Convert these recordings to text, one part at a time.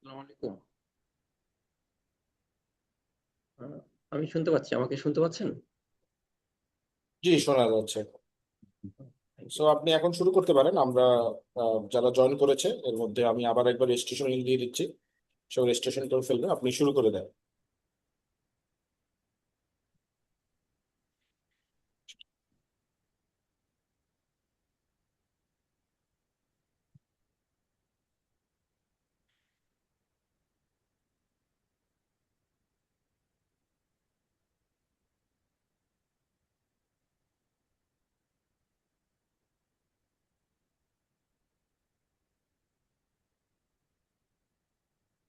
আসসালামু আলাইকুম। আহ, আমি শুনতে পাচ্ছি, আমাকে শুনতে পাচ্ছেন? জি, শোনা যাচ্ছে। Thank so you. আপনি এখন শুরু করতে পারেন। আমরা যারা জয়েন করেছে এর মধ্যে আমি আবার একবার রেজিস্ট্রেশন লিংক দিয়ে দিচ্ছি। সব রেজিস্ট্রেশন করে ফেলবে, আপনি শুরু করে দেন।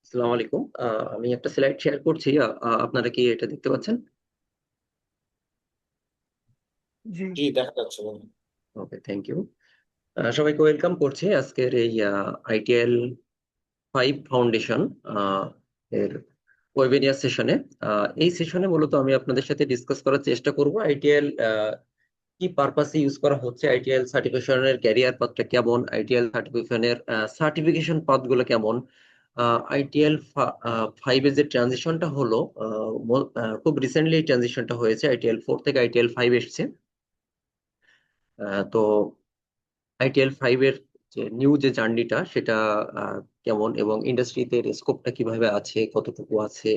আসসালামু আলাইকুম। আমি একটা স্লাইড শেয়ার করছি। আপনারা কি এটা দেখতে পাচ্ছেন? জি। জি, দেখা যাচ্ছে বলুন। ওকে, থ্যাংক ইউ। সবাইকে ওয়েলকাম করছি আজকের এই আইটিএল 5 ফাউন্ডেশন এর ওয়েবিনার সেশনে। এই সেশনে মূলত আমি আপনাদের সাথে ডিসকাস করার চেষ্টা করব আইটিএল কি পারপাসে ইউজ করা হচ্ছে, আইটিএল সার্টিফিকেশনের ক্যারিয়ার পাথটা কেমন, আইটিএল সার্টিফিকেশনের সার্টিফিকেশন পাথগুলো কেমন, আইটিএল 5 এর যে ট্রানজিশনটা হলো, খুব রিসেন্টলি এই ট্রানজিশনটা হয়েছে, আইটিএল 4 থেকে আইটিএল 5 এসছে। তো আইটিএল 5 এর যে নিউ যে জার্নিটা সেটা কেমন, এবং ইন্ডাস্ট্রিতে স্কোপটা কিভাবে আছে, কতটুকু আছে,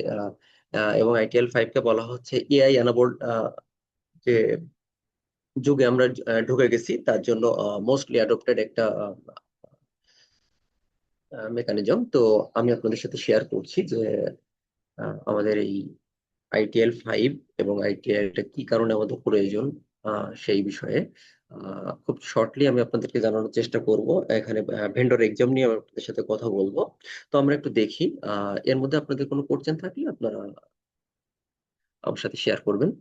এবং আইটিএল 5 কে বলা হচ্ছে এআই এনাবল্ড যে যুগে আমরা ঢুকে গেছি, তার জন্য মোস্টলি অ্যাডপ্টেড একটা মেকানিজম। তো আমি আপনাদের সাথে শেয়ার করছি যে আমাদের এই আইটিএল 5 এবং আইটিএলটা কি কারণে আমাদের প্রয়োজন, সেই বিষয়ে খুব শর্টলি আমি আপনাদেরকে জানানোর চেষ্টা করব। এখানে ভেন্ডর এক্সাম নিয়ে আমি আপনাদের সাথে কথা বলবো। তো আমরা একটু দেখি, এর মধ্যে আপনাদের কোনো কোশ্চেন থাকলে আপনারা আমার সাথে শেয়ার করবেন।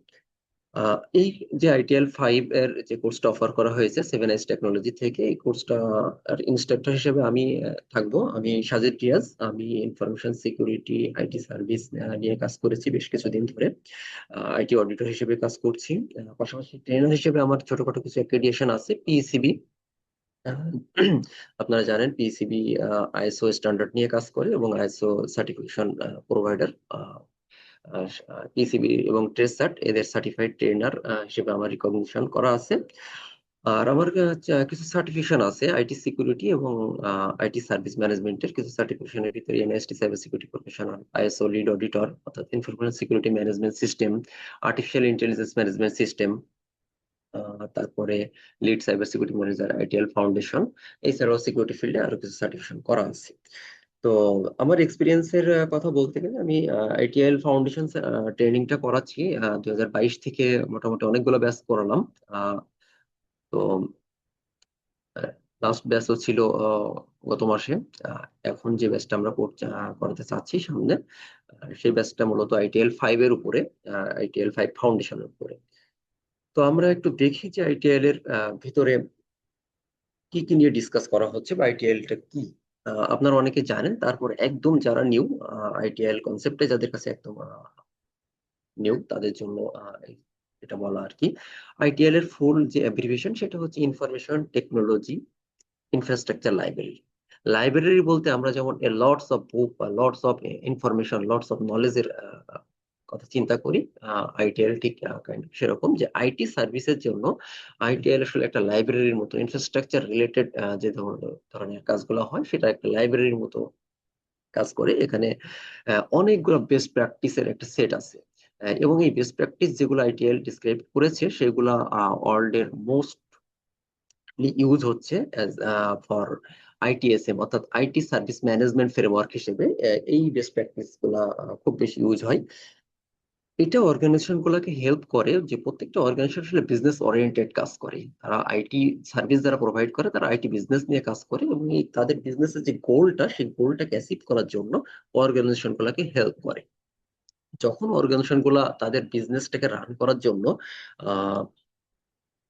এই যে আইটিএল 5 এর যে কোর্সটা অফার করা হয়েছে 7 আইস টেকনোলজি থেকে, এই কোর্সটা আর ইনস্ট্রাক্টর হিসেবে আমি থাকবো। আমি সাজিদ রিয়াজ। আমি ইনফরমেশন সিকিউরিটি আইটি সার্ভিস নিয়ে কাজ করেছি বেশ কিছুদিন ধরে। আইটি অডিটর হিসেবে কাজ করছি। পাশাপাশি ট্রেনার হিসেবে আমার ছোটখাটো কিছু অ্যাক্রেডিটেশন আছে। পিসিবি, আপনারা জানেন পিসিবি আইএসও স্ট্যান্ডার্ড নিয়ে কাজ করে এবং আইএসও সার্টিফিকেশন প্রোভাইডার। পিসিবি এবং ট্রেসার্ট এদের সার্টিফাইড ট্রেনার হিসেবে আমার রিকগনিশন করা আছে। আর আমার কিছু সার্টিফিকেশন আছে আইটি সিকিউরিটি এবং আইটি সার্ভিস ম্যানেজমেন্টের কিছু সার্টিফিকেশনের ভিতরে NIST cyber security professional, ISO lead auditor অর্থাৎ information security management system, artificial intelligence management system, তারপরে lead cyber security manager ITIL foundation. এছাড়াও সিকিউরিটি ফিল্ডে আরো কিছু সার্টিফিকেশন করা আছে। তো আমার এক্সপিরিয়েন্সের কথা বলতে গেলে আমি আইটিএল ফাউন্ডেশন ট্রেনিংটা করাচ্ছি 2022 থেকে। মোটামুটি অনেকগুলো ব্যাচ করালাম। তো লাস্ট ব্যাচও ছিল গত মাসে। এখন যে ব্যাচটা আমরা করাতে চাচ্ছি সামনে, সেই ব্যাচটা মূলত আইটিএল 5 এর উপরে, আইটিএল 5 ফাউন্ডেশনের উপরে। তো আমরা একটু দেখি যে আইটিএল এর ভিতরে কি কি নিয়ে ডিসকাস করা হচ্ছে বা আইটিএলটা কি। আপনারা অনেকে জানেন, তারপর একদম যারা নিউ আইটিএল কনসেপ্টে, যাদের কাছে একদম নিউ, তাদের জন্য এটা বলা আর কি। আইটিএল এর ফুল যে অ্যাব্রিভিয়েশন সেটা হচ্ছে information technology infrastructure library. Library বলতে আমরা যেমন লটস অফ বুক বা lots of information, lots of নলেজের কথা চিন্তা করি, আইটিএল ঠিক kind of সেরকম, যে আইটি সার্ভিসের জন্য আইটিএল আসলে একটা লাইব্রেরির মতো, ইনফ্রাস্ট্রাকচার রিলেটেড যে ধরনের কাজগুলো হয় সেটা একটা লাইব্রেরির মতো কাজ করে। এখানে অনেকগুলো বেস্ট প্র্যাকটিসের একটা সেট আছে। এবং এই বেস্ট প্র্যাকটিস যেগুলো আইটিএল ডিসক্রাইব করেছে সেগুলা ওয়ার্ল্ড এর মোস্ট ইউজ হচ্ছে ফর আইটিএসএম অর্থাৎ আইটি সার্ভিস ম্যানেজমেন্ট ফ্রেমওয়ার্ক হিসেবে। এই বেস্ট প্র্যাকটিস গুলা খুব বেশি ইউজ হয়। এটা অর্গানাইজেশন গুলাকে হেল্প করে যে প্রত্যেকটা অর্গানাইজেশন আসলে বিজনেস ওরিয়েন্টেড কাজ করে। তারা আইটি সার্ভিস যারা প্রোভাইড করে তারা আইটি বিজনেস নিয়ে কাজ করে, এবং এই তাদের বিজনেসের যে গোলটা সেই গোলটাকে অ্যাচিভ করার জন্য অর্গানাইজেশন গুলাকে হেল্প করে। যখন অর্গানাইজেশন গুলা তাদের বিজনেসটাকে রান করার জন্য আহ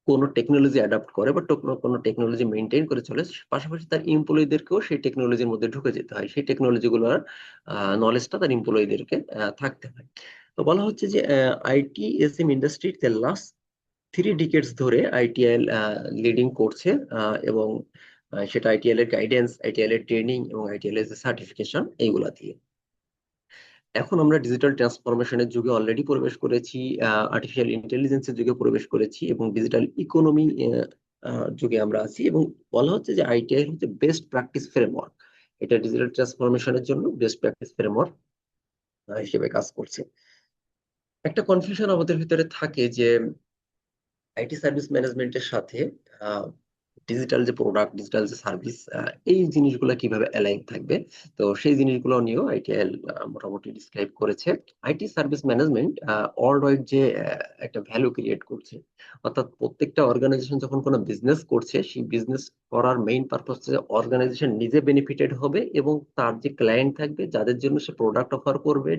কোনো টেকনোলজি অ্যাডাপ্ট করে বা কোনো টেকনোলজি মেনটেন করে চলে, পাশাপাশি তার এমপ্লয়ীদেরকেও সেই টেকনোলজির মধ্যে ঢুকে যেতে হয়, সেই টেকনোলজি গুলোর নলেজটা তার এমপ্লয়ীদেরকে থাকতে হয়। তো বলা হচ্ছে যে আইটি এসএম ইন্ডাস্ট্রিতে লাস্ট 3 ডিকেডস ধরে আইটিএল লিডিং করছে, এবং সেটা আইটিএল এর গাইডেন্স, আইটিএল এর ট্রেনিং এবং আইটিএল এর সার্টিফিকেশন এইগুলা দিয়ে। এখন আমরা ডিজিটাল ট্রান্সফরমেশনের যুগে অলরেডি প্রবেশ করেছি, আর্টিফিশিয়াল ইন্টেলিজেন্সের যুগে প্রবেশ করেছি এবং ডিজিটাল ইকোনমি যুগে আমরা আছি, এবং বলা হচ্ছে যে আইটিআই হচ্ছে বেস্ট প্র্যাকটিস ফ্রেমওয়ার্ক। এটা ডিজিটাল ট্রান্সফরমেশনের জন্য বেস্ট প্র্যাকটিস ফ্রেমওয়ার্ক হিসেবে কাজ করছে। একটা কনফিউশন আমাদের ভিতরে থাকে যে আইটি সার্ভিস ম্যানেজমেন্টের সাথে ডিজিটাল যে প্রোডাক্ট, ডিজিটাল যে সার্ভিস, এই জিনিসগুলো কিভাবে অ্যালাইন থাকবে। তো সেই জিনিসগুলো নিয়েও আইটিএল মোটামুটি ডিসক্রাইব করেছে। IT service management world wide যে একটা ভ্যালু ক্রিয়েট করছে, অর্থাৎ প্রত্যেকটা অর্গানাইজেশন যখন কোনো বিজনেস করছে, সেই বিজনেস করার মেইন পারপাস হচ্ছে অর্গানাইজেশন নিজে বেনিফিটেড হবে এবং তার যে ক্লায়েন্ট থাকবে, যাদের জন্য সে প্রোডাক্ট অফার করবে,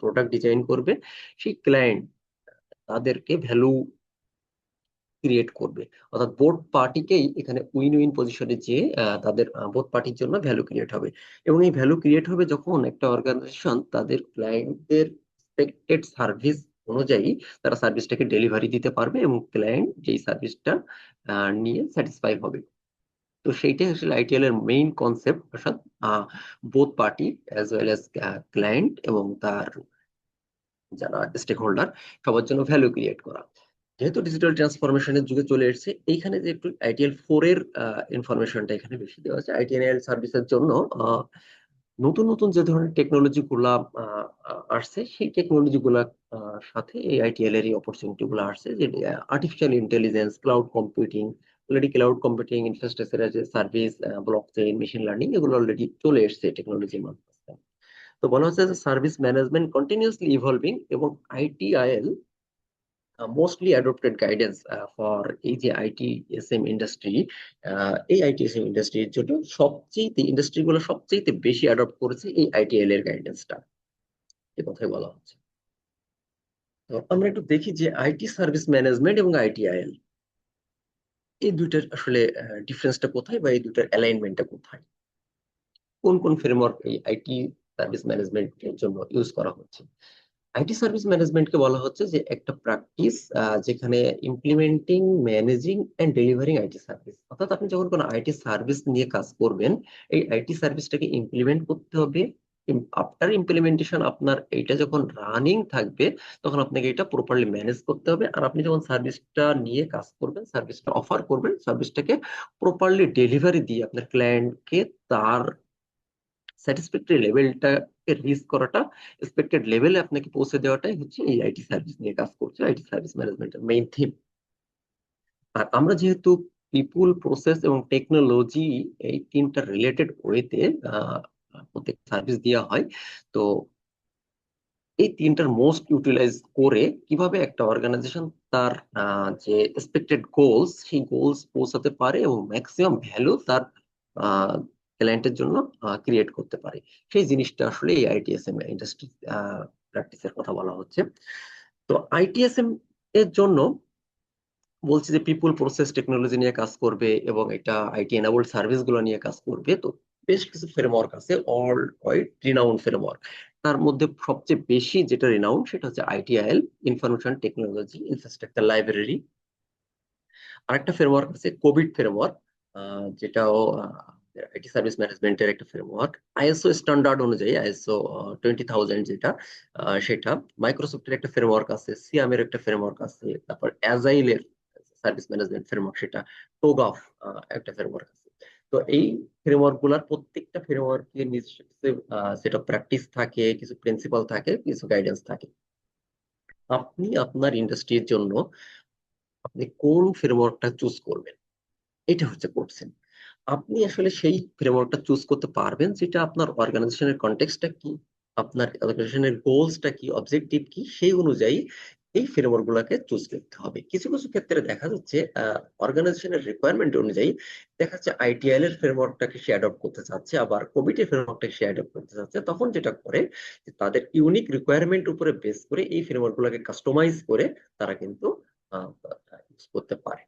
প্রোডাক্ট ডিজাইন করবে, সেই ক্লায়েন্ট তাদেরকে ভ্যালু ক্রিয়েট করবে। অর্থাৎ বোথ পার্টিকেই এখানে উইন উইন পজিশনে যে তাদের বোথ পার্টির জন্য ভ্যালু ক্রিয়েট হবে। এবং এই ভ্যালু ক্রিয়েট হবে যখন একটা অর্গানাইজেশন তাদের ক্লায়েন্টদের এক্সপেক্টেড সার্ভিস অনুযায়ী তারা সার্ভিসটাকে ডেলিভারি দিতে পারবে এবং ক্লায়েন্ট যেই সার্ভিসটা নিয়ে স্যাটিসফাই হবে। তো সেইটাই আসলে আইটিএল এর মেইন কনসেপ্ট, অর্থাৎ both party as well as client এবং তার যারা স্টেক হোল্ডার, সবার জন্য ভ্যালু ক্রিয়েট করা। যেহেতু ডিজিটাল ট্রান্সফরমেশনের যুগে চলে এসেছে, এইখানে যে একটু আইটিএল 4 এর ইনফরমেশনটা এখানে বেশি দেওয়া আছে। আইটিএল সার্ভিসের জন্য নতুন নতুন যে ধরনের টেকনোলজি গুলা আসছে, সেই টেকনোলজি গুলা সাথে এই আইটিএল এর অপরচুনিটি গুলো আসছে, যে artificial intelligence, cloud computing. Already cloud computing, infrastructure as a service, block chain, machine learning, এগুলো অলরেডি চলে এসেছে টেকনোলজির মাধ্যমে। তো বলা হচ্ছে যে সার্ভিস ম্যানেজমেন্ট কন্টিনিউয়াসলি ইভলভিং, এবং আইটিআইএল মোস্টলি অ্যাডপ্টেড গাইডেন্স ফর এই যে আইটিএসএম ইন্ডাস্ট্রি। এই আইটিএসএম ইন্ডাস্ট্রির জন্য সবচেয়ে ইন্ডাস্ট্রিগুলো সবচেয়ে বেশি অ্যাডপ্ট করেছে এই আইটিএল এর গাইডেন্সটা, এ কথাই বলা হচ্ছে। তো আমরা একটু দেখি যে আইটি সার্ভিস ম্যানেজমেন্ট এবং আইটিআইএল এই দুইটার আসলে ডিফারেন্সটা কোথায়, বা এই দুইটার অ্যালাইনমেন্টটা কোথায়, কোন কোন ফ্রেমওয়ার্ক এই আইটি সার্ভিস ম্যানেজমেন্টের জন্য ইউজ করা হচ্ছে। আইটি সার্ভিস ম্যানেজমেন্টকে বলা হচ্ছে যে একটা প্র্যাকটিস যেখানে implementing, managing and delivering IT service. অর্থাৎ আপনি যখন কোনো আইটি সার্ভিস নিয়ে কাজ করবেন, এই আইটি সার্ভিসটাকে ইমপ্লিমেন্ট করতে হবে। আফটার ইমপ্লিমেন্টেশন আপনার এইটা যখন রানিং থাকবে, তখন আপনাকে এটা প্রপারলি ম্যানেজ করতে হবে। আর আপনি যখন সার্ভিসটা নিয়ে কাজ করবেন, সার্ভিসটা অফার করবেন, সার্ভিসটাকে প্রপারলি ডেলিভারি দিয়ে আপনার ক্লায়েন্টকে তার স্যাটিসফ্যাক্টরি লেভেলটাকে রিচ করাটা, এক্সপেক্টেড লেভেলে আপনাকে পৌঁছে দেওয়াটাই হচ্ছে এই আইটি সার্ভিস নিয়ে কাজ করছে আইটি সার্ভিস ম্যানেজমেন্টের মেইন থিম। আর আমরা যেহেতু পিপুল, প্রসেস এবং টেকনোলজি, এই তিনটা রিলেটেড ওয়েতে প্রত্যেক সার্ভিস দেওয়া হয়, তো এই তিনটার মোস্ট ইউটিলাইজ করে কিভাবে একটা অর্গানাইজেশন তার যে এক্সপেক্টেড গোলস, সেই গোলস পৌঁছাতে পারে এবং ম্যাক্সিমাম ভ্যালু তার ক্লায়েন্টের জন্য ক্রিয়েট করতে পারে, সেই জিনিসটা আসলে এই আইটিএসএম ইন্ডাস্ট্রি প্র্যাকটিসের কথা বলা হচ্ছে। তো আইটিএসএম এর জন্য বলছি যে পিপুল, প্রসেস, টেকনোলজি নিয়ে কাজ করবে এবং এটা আইটি এনাবল্ড সার্ভিস গুলো নিয়ে কাজ করবে। তো বেশ কিছু ফ্রেমওয়ার্ক আছে, অল ওয়াইড রিনাউন্ড ফ্রেমওয়ার্ক। তার মধ্যে সবচেয়ে বেশি যেটা রিনাউন্ড সেটা হচ্ছে আইটিআইএল, ইনফরমেশন টেকনোলজি ইনফ্রাস্ট্রাকচার লাইব্রেরি। আরেকটা ফ্রেমওয়ার্ক আছে কোভিড ফ্রেমওয়ার্ক, যেটাও আইটি সার্ভিস ম্যানেজমেন্টের একটা ফ্রেমওয়ার্ক। আইএসও স্ট্যান্ডার্ড অনুযায়ী, আইএসও 20,000 যেটা, সেটা। মাইক্রোসফটের একটা ফ্রেমওয়ার্ক আছে, সিয়াম এর একটা ফ্রেমওয়ার্ক আছে, তারপর অ্যাজাইলের সার্ভিস ম্যানেজমেন্ট ফ্রেমওয়ার্ক, সেটা টোগাফ একটা ফ্রেমওয়ার্ক আছে। তো এই ফ্রেমওয়ার্ক গুলার প্রত্যেকটা ফ্রেমওয়ার্কের নিজস্ব সেট অফ প্র্যাকটিস থাকে, কিছু প্রিন্সিপাল থাকে, কিছু গাইডেন্স থাকে। আপনি আপনার ইন্ডাস্ট্রির জন্য আপনি কোন ফ্রেমওয়ার্কটা চুজ করবেন, এটা হচ্ছে কোশ্চেন। আপনি আসলে সেই ফ্রেমওয়ার্কটা চুজ করতে পারবেন যেটা আপনার অর্গানাইজেশনের কনটেক্সটটা কি, আপনার অর্গানাইজেশনের গোলসটা কি, অবজেক্টিভ কি, সেই অনুযায়ী এই ফ্রেমওয়ার্ক গুলাকে চুজ করতে হবে। কিছু কিছু ক্ষেত্রে দেখা যাচ্ছে অর্গানাইজেশনের রিকোয়ারমেন্ট অনুযায়ী দেখা যাচ্ছে আইটিএল এর ফ্রেমওয়ার্কটাকে সে অ্যাডপ্ট করতে চাচ্ছে, আবার কোভিড এর ফ্রেমওয়ার্কটাকে সে অ্যাডপ্ট করতে চাচ্ছে। তখন যেটা করে যে তাদের ইউনিক রিকোয়ারমেন্ট উপরে বেস করে এই ফ্রেমওয়ার্ক গুলাকে কাস্টমাইজ করে তারা কিন্তু ইউজ করতে পারে।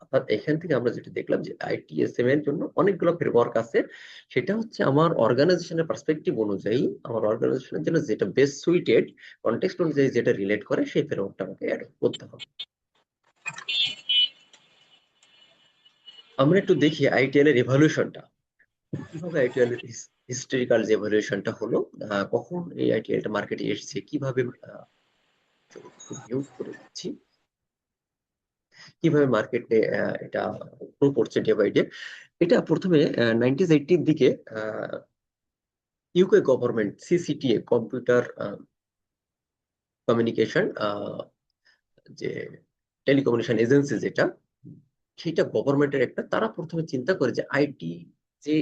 অর্থাৎ এখান থেকে আমরা যেটা দেখলাম যে আইটিএসএম এর জন্য অনেকগুলো ফ্রেমওয়ার্ক আছে। সেটা হচ্ছে আমার অর্গানাইজেশনের পার্সপেক্টিভ অনুযায়ী, আমার অর্গানাইজেশনের জন্য যেটা বেস্ট সুইটেড, কনটেক্সট অনুযায়ী যেটা রিলেট করে, সেই ফ্রেমওয়ার্কটা আমাকে অ্যাডপ্ট করতে হবে। আমরা একটু দেখি আইটিএল এর এভলিউশনটা, কিভাবে আইটিএল এর হিস্টোরিক্যাল যে এভলিউশনটা হলো, কখন এই আইটিএলটা মার্কেটে এসেছে, কিভাবে ইউজ করে দিচ্ছি, কিভাবে মার্কেটে এটা গ্রো করছে ডে বাই ডে। এটা প্রথমে 90s 80s দিকে ইউকে গভর্নমেন্ট সিসিটিএ, কম্পিউটার কমিউনিকেশন, যে টেলিকমিউনিকেশন এজেন্সি যেটা, সেটা গভর্নমেন্টের একটা, তারা প্রথমে চিন্তা করে যে আইটি যে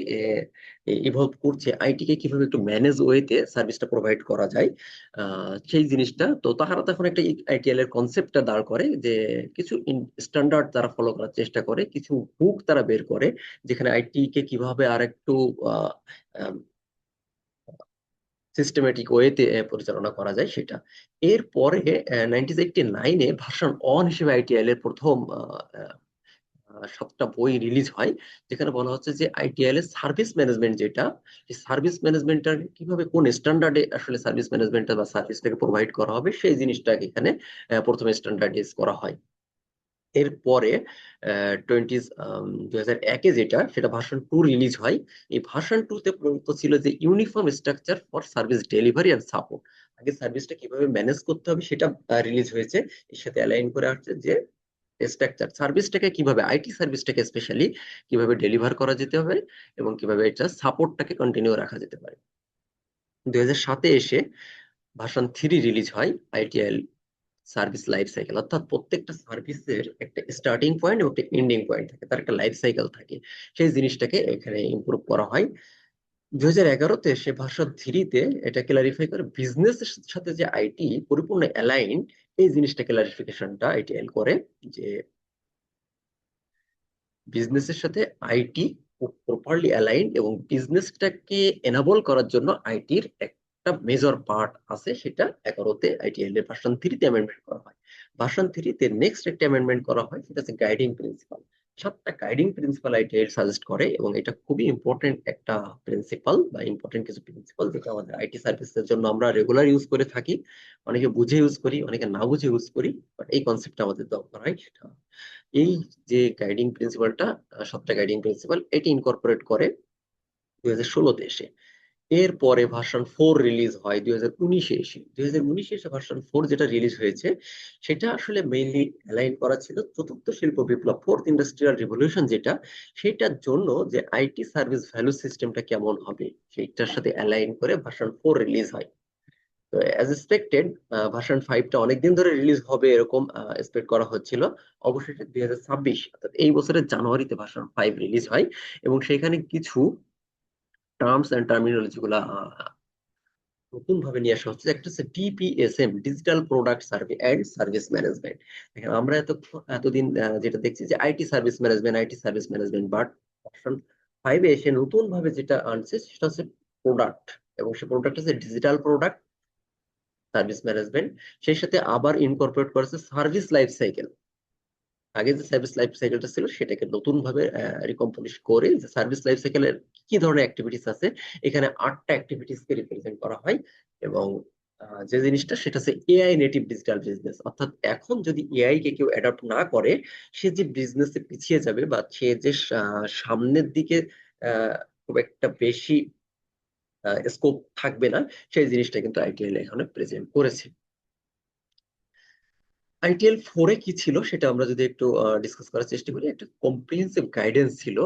ইভলভ করছে, আইটি কে কিভাবে একটু ম্যানেজ ওয়েতে সার্ভিসটা প্রোভাইড করা যায়, সেই জিনিসটা। তো তারা তখন একটা আইটিএল এর কনসেপ্টটা দাঁড় করে, যে কিছু স্ট্যান্ডার্ড তারা ফলো করার চেষ্টা করে, কিছু বুক তারা বের করে, যেখানে আইটি কে কিভাবে আর একটু সিস্টেমেটিক ওয়েতে পরিচালনা করা যায় সেটা। এরপরে 1989-এ ভার্সন 1 হিসেবে আইটিএল এর প্রথম 7টা বই রিলিজ হয়, যেখানে বলা হচ্ছে যে আইটিএল এর সার্ভিস ম্যানেজমেন্ট যেটা, এই সার্ভিস ম্যানেজমেন্টটা কিভাবে, কোন স্ট্যান্ডার্ডে আসলে সার্ভিস ম্যানেজমেন্টটা বা সার্ভিসটাকে প্রোভাইড করা হবে, সেই জিনিসটাকে এখানে প্রথমে স্ট্যান্ডার্ডাইজ করা হয়। এরপরে 2001-এ যেটা, সেটা ভার্সন 2 রিলিজ হয়। এই ভার্সন 2-তে প্রদত্ত ছিল যে uniform structure for service delivery and support. আগে সার্ভিসটা কিভাবে ম্যানেজ করতে হবে সেটা রিলিজ হয়েছে, এর সাথে অ্যালাইন করে আসছে যে স্ট্রাকচার, সার্ভিসটাকে কিভাবে, আইটি সার্ভিসটাকে স্পেশালি কিভাবে ডেলিভার করা যেতে হবে, এবং কিভাবে এটা সাপোর্টটাকে কন্টিনিউ রাখা যেতে পারে। 2007-এ এসে ভার্সন 3 রিলিজ হয়, আইটিএল সার্ভিস লাইফ সাইকেল, অর্থাৎ প্রত্যেকটা সার্ভিসের একটা স্টার্টিং পয়েন্ট এবং একটা এন্ডিং পয়েন্ট থাকে, তার একটা লাইফ সাইকেল থাকে, সেই জিনিসটাকে এখানে ইমপ্রুভ করা হয়। 2011-তে সে ভার্সন 3-তে এটা ক্লারিফাই করে বিজনেস সাথে যে আইটি পরিপূর্ণ অ্যালাইন, এই জিনিসটা ক্লারিফিকেশনটা আইটিএল করে, যে বিজনেসের সাথে আইটি প্রপারলি অ্যালাইন, এবং বিজনেসটাকে এনাবল করার জন্য আইটির একটা মেজর পার্ট আছে, সেটা 11-তে আইটিএল এর ভার্সন 3-তে অ্যামেন্ডমেন্ট করা হয়। ভার্সন 3-তে নেক্সট একটা অ্যামেন্ডমেন্ট করা হয়, সেটা হচ্ছে গাইডিং প্রিন্সিপাল। 7টা গাইডিং প্রিন্সিপাল আইটিএল সাজেস্ট করে, এবং এটা খুবই ইম্পর্টেন্ট একটা প্রিন্সিপাল বা ইম্পর্টেন্ট কিছু প্রিন্সিপাল, যেটা আমাদের আইটি সার্ভিসের জন্য আমরা রেগুলার ইউজ করে থাকি। অনেকে বুঝে ইউজ করি, অনেকে না বুঝে ইউজ করি, বাট এই কনসেপ্টটা আমাদের দরকার হয় সেটা। এই যে গাইডিং প্রিন্সিপালটা, 7টা গাইডিং প্রিন্সিপাল, এটি ইনকর্পোরেট করে 2016-তে এসে। এরপরে ভার্সন 4 রিলিজ হয় 2019-এ এসে। 2019-এ এসে ভার্সন 4 যেটা রিলিজ হয়েছে, সেটা আসলে মেইনলি অ্যালাইন করা ছিল চতুর্থ শিল্প বিপ্লব, ফোর্থ ইন্ডাস্ট্রিয়াল রিভলিউশন যেটা, সেটার জন্য যে আইটি সার্ভিস ভ্যালু সিস্টেমটা কেমন হবে, সেইটার সাথে অ্যালাইন করে ভার্সন 4 রিলিজ হয়। তো অ্যাজ এক্সপেক্টেড ভার্সন 5টা অনেকদিন ধরে রিলিজ হবে এরকম এক্সপেক্ট করা হচ্ছিল। অবশেষে 2026, অর্থাৎ এই বছরের জানুয়ারিতে ভার্সন 5 রিলিজ হয়, এবং সেখানে কিছু টার্মস এন্ড টার্মিনোলজি গুলা নতুন ভাবে নিয়ে আসা হচ্ছে। একটা হচ্ছে DPSM, digital product survey and service management. আমরা এতদিন যেটা দেখছি যে IT service management, IT service management, but version 5-এ এসে নতুন ভাবে যেটা আনছে সেটা হচ্ছে প্রোডাক্ট, এবং সে প্রোডাক্ট হচ্ছে ডিজিটাল প্রোডাক্ট সার্ভিস ম্যানেজমেন্ট। সেই সাথে আবার ইনকর্পোরেট করেছে সার্ভিস লাইফ সাইকেল। আগে যে সার্ভিস লাইফ সাইকেলটা ছিল সেটাকে নতুন ভাবে রিকম্পোজ করে, যে সার্ভিস লাইফ সাইকেলের কি ধরনের অ্যাক্টিভিটিস আছে, এখানে 8টা অ্যাক্টিভিটিস কে রিপ্রেজেন্ট করা হয়। এবং যে জিনিসটা সেটা হচ্ছে এআই নেটিভ ডিজিটাল বিজনেস, অর্থাৎ এখন যদি এআই কে কেউ অ্যাডাপ্ট না করে, সে যে বিজনেসে পিছিয়ে যাবে, বা সে যে সামনের দিকে আহ, খুব একটা বেশি স্কোপ থাকবে না, সেই জিনিসটা কিন্তু আইটিএল এখানে প্রেজেন্ট করেছে। আইটিএল 4-এ কি ছিল সেটা আমরা যদি একটু ডিসকাস করার চেষ্টা করি। একটা কম্প্রিহেন্সিভ গাইডেন্স ছিল